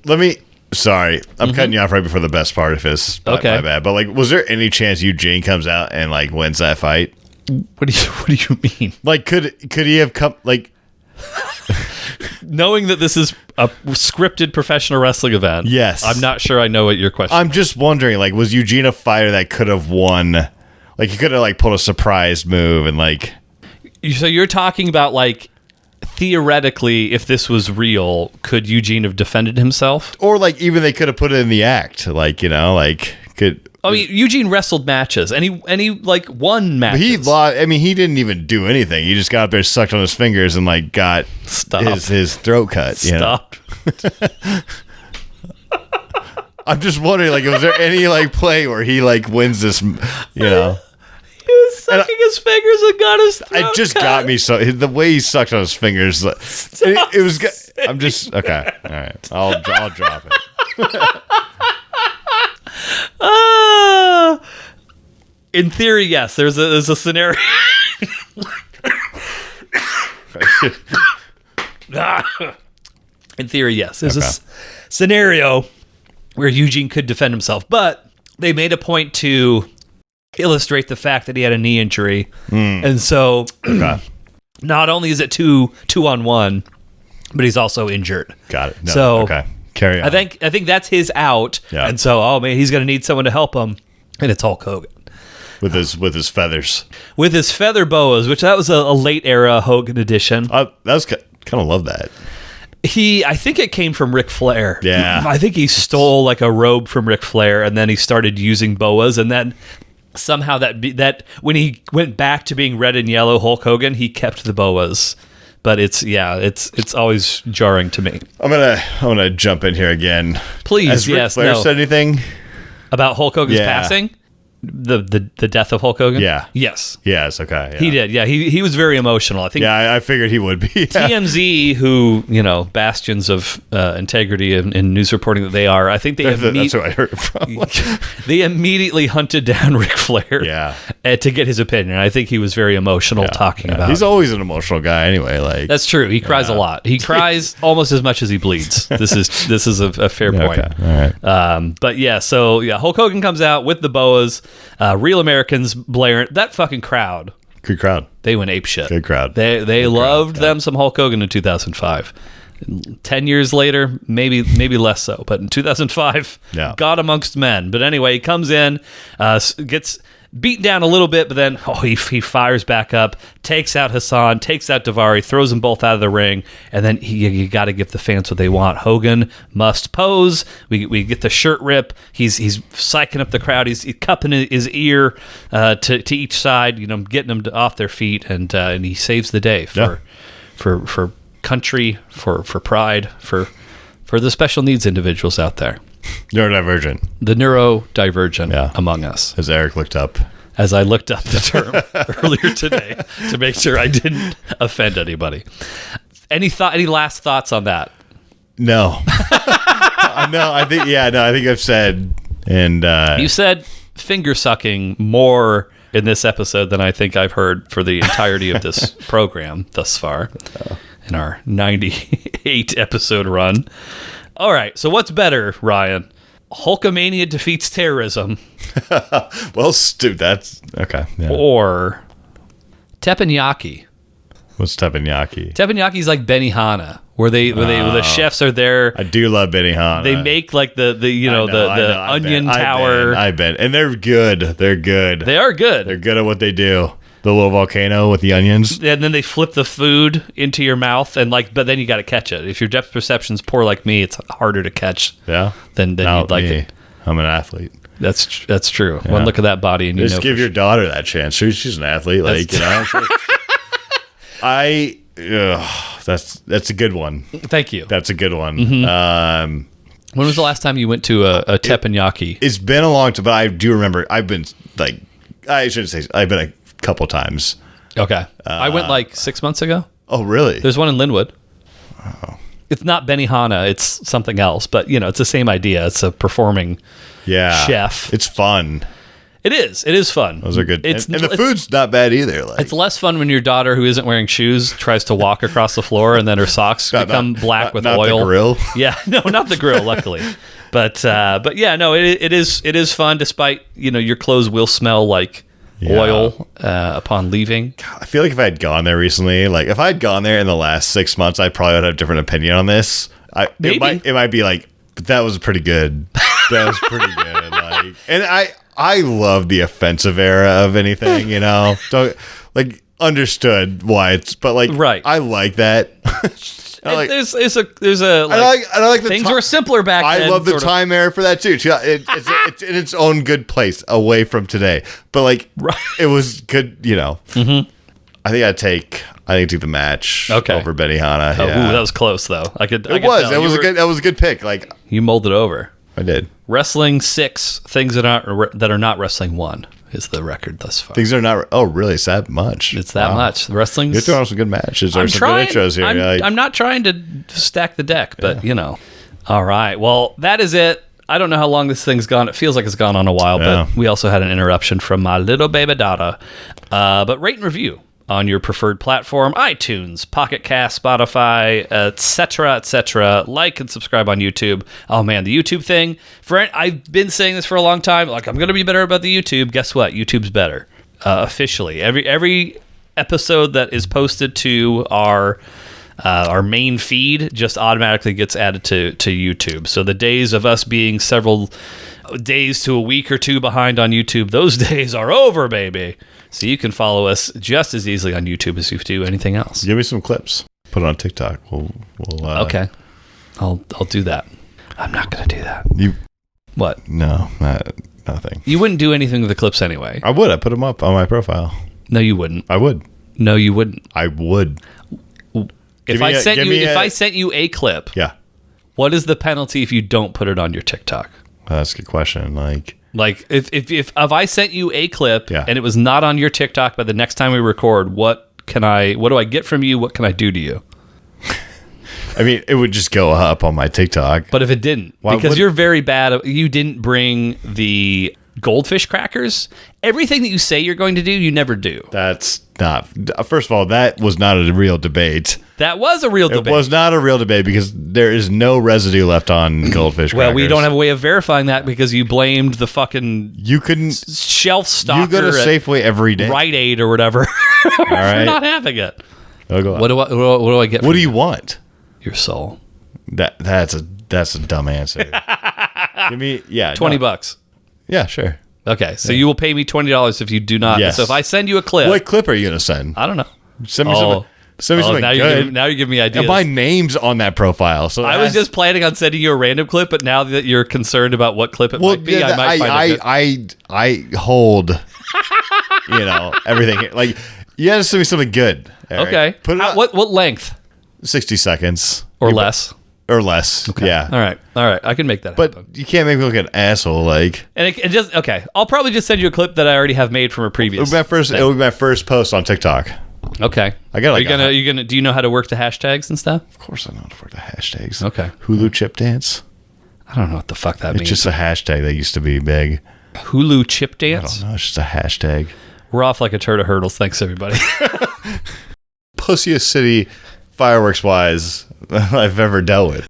Sorry, I'm cutting you off right before the best part of this. Okay. My bad. But, like, was there any chance Eugene comes out and, like, wins that fight? What do you mean? Like, could he have come, like... Knowing that this is a scripted professional wressling event, yes, I'm not sure I know what your question I'm just wondering, like, was Eugene a fighter that could have won... Like, he could have, like, pulled a surprise move and, like... So you're talking about, like, theoretically, if this was real, could Eugene have defended himself? Or, like, even they could have put it in the act. Like, could... I mean, Eugene wrestled matches, and he like, won matches. He lost. I mean, he didn't even do anything. He just got up there, sucked on his fingers, and, like, got his throat cut. Stop. I'm just wondering, like, was there any, like, play where he, like, wins this, He was sucking his fingers and got his throat It just cut. got me so... The way he sucked on his fingers... It was... I'm just... Okay. All right. I'll drop it. In theory, yes. There's a scenario... In theory, yes. There's a scenario where Eugene could defend himself, but they made a point to illustrate the fact that he had a knee injury. And so not only is it 2-on-1, but he's also injured. Got it. No, so carry on. I think that's his out. Yeah. And so, oh man, he's going to need someone to help him. And it's Hulk Hogan. With his feathers. With his feather boas, which that was a late era Hogan edition. That was kind of love that. I think it came from Ric Flair. Yeah. I think he stole like a robe from Ric Flair, and then he started using boas, and then somehow that when he went back to being red and yellow Hulk Hogan, he kept the boas. But it's always jarring to me. I'm gonna jump in here again. Please, Has Ric Flair said anything about Hulk Hogan's passing? The death of Hulk Hogan? Yeah. Yes. Yes, okay. Yeah. He did. Yeah, he was very emotional. I think. Yeah, I figured he would be. Yeah. TMZ, who, bastions of integrity in news reporting that they are, I think that's where I heard it from. They immediately hunted down Ric Flair to get his opinion. I think he was very emotional talking about it. He's always an emotional guy anyway. That's true. He cries a lot. He cries almost as much as he bleeds. This is a fair point. Okay. All right. But Hulk Hogan comes out with the boas. Real Americans blaring. That fucking crowd. Good crowd. They went apeshit. Good crowd. They loved them some Hulk Hogan in 2005. 10 years later, maybe less so. But in 2005, God amongst men. But anyway, he comes in, gets beaten down a little bit, but then he fires back up, takes out Hassan, takes out Daivari, throws them both out of the ring, and then you got to give the fans what they want. Hogan must pose. We get the shirt rip. He's psyching up the crowd. He's cupping his ear to each side, getting them off their feet, and he saves the day for country, for pride, for the special needs individuals out there. Neurodivergent. The neurodivergent among us. As Eric looked up. As I looked up the term earlier today to make sure I didn't offend anybody. Any last thoughts on that? No. I think I've said, and you said finger sucking more in this episode than I think I've heard for the entirety of this program thus far in our 98 episode run. All right, so what's better, Ryan? Hulkamania defeats terrorism. Well, that's okay. Yeah. Or teppanyaki. What's teppanyaki? Teppanyaki is like Benihana, where the chefs are there. I do love Benihana. They make like the onion tower. I bet, and they're good. They're good. They are good. They're good at what they do. The little volcano with the onions. And then they flip the food into your mouth, but then you got to catch it. If your depth perception's poor like me, it's harder to catch. Yeah. Than you'd like it. I'm an athlete. That's true. Yeah. One look at that body, and just give your daughter that chance. She's an athlete, that's a good one. Thank you. That's a good one. Mm-hmm. When was the last time you went to a teppanyaki? It's been a long time, but I do remember. I've been I've been a couple times. Okay. I went like 6 months ago. Oh, really? There's one in Linwood. Oh. It's not Benihana. It's something else, but it's the same idea. It's a performing chef. It's fun. It is. It is fun. Those are good. And the food's not bad either. It's less fun when your daughter, who isn't wearing shoes, tries to walk across the floor and then her socks become black with oil. Not the grill. Yeah. No, not the grill, luckily. But yeah, no, it is fun, despite, your clothes will smell like oil upon leaving. I feel like if I had gone there recently, if I had gone there in the last 6 months, I probably would have a different opinion on this. Maybe. It might be but that was pretty good. That was pretty good. And I love the offensive era of anything, Don't understood why it's, but right. I like that. There's things were simpler back then. I love the time era for that too. It's in its own good place away from today. But it was good, Mm-hmm. I think I'd take the match over Benihana. Oh, ooh, that was close though. That was a good pick. You mulled it over. I did. Wrestling 6, things that are not wrestling 1 is the record thus far. Things are not. Oh, really? It's that much. It's that much. Wrestling's. You're throwing some good matches. There's some good intros here. I'm not trying to stack the deck, but All right. Well, that is it. I don't know how long this thing's gone. It feels like it's gone on a while, but we also had an interruption from my little baby daughter. But rate and review on your preferred platform, iTunes, Pocket Cast, Spotify, etc., etc. Like and subscribe on YouTube. Oh man, the YouTube thing. I've been saying this for a long time. Like, I'm going to be better about the YouTube. Guess what? YouTube's better. Officially. Every episode that is posted to our main feed just automatically gets added to YouTube. So the days of us being several days to a week or two behind on YouTube, those days are over, baby. So you can follow us just as easily on YouTube as you do anything else. Give me some clips. Put it on TikTok. We'll okay. I'll do that. I'm not going to do that. What? No, nothing. You wouldn't do anything with the clips anyway. I would. I put them up on my profile. No, you wouldn't. I would. No, you wouldn't. I would. If I sent you a clip, yeah. What is the penalty if you don't put it on your TikTok? That's a good question. Like if I sent you a clip yeah. and it was not on your TikTok by the next time we record, what do I get from you? What can I do to you? I mean, it would just go up on my TikTok. But if it didn't, because you're very bad, you didn't bring the goldfish crackers. Everything that you say you're going to do, you never do. That's not. First of all, that was not a real debate. That was a real debate. It was not a real debate because there is no residue left on goldfish crackers. Well, we don't have a way of verifying that because you blamed the fucking shelf stocker. You go to Safeway every day. Rite Aid or whatever for not having it. What do I get? What do you want? Your soul. That's a dumb answer. Give me $20. Yeah, sure. Okay, so you will pay me $20 if you do not. Yes. So if I send you a clip, what clip are you going to send? I don't know. Send me something now good. Now you're giving me ideas. And my name's on that profile. So I was just planning on sending you a random clip, but now that you're concerned about what clip it might be, I might find it good. I hold, everything. Like, you got to send me something good. Okay. Right? Put it what length? 60 seconds or less. Or less. Okay. Yeah. All right. I can make that but happen. You can't make me look like an asshole. Like, and it just okay. I'll probably just send you a clip that I already have made from a previous. It'll be my first post on TikTok. Okay. I got. Are you gonna? Do you know how to work the hashtags and stuff? Of course, I know how to work the hashtags. Okay. Hulu chip dance. I don't know what the fuck that means. It's just a hashtag that used to be big. Hulu chip dance. I don't know. It's just a hashtag. We're off like a turd of hurdles. Thanks, everybody. Pussiest city, fireworks wise, I've ever dealt with.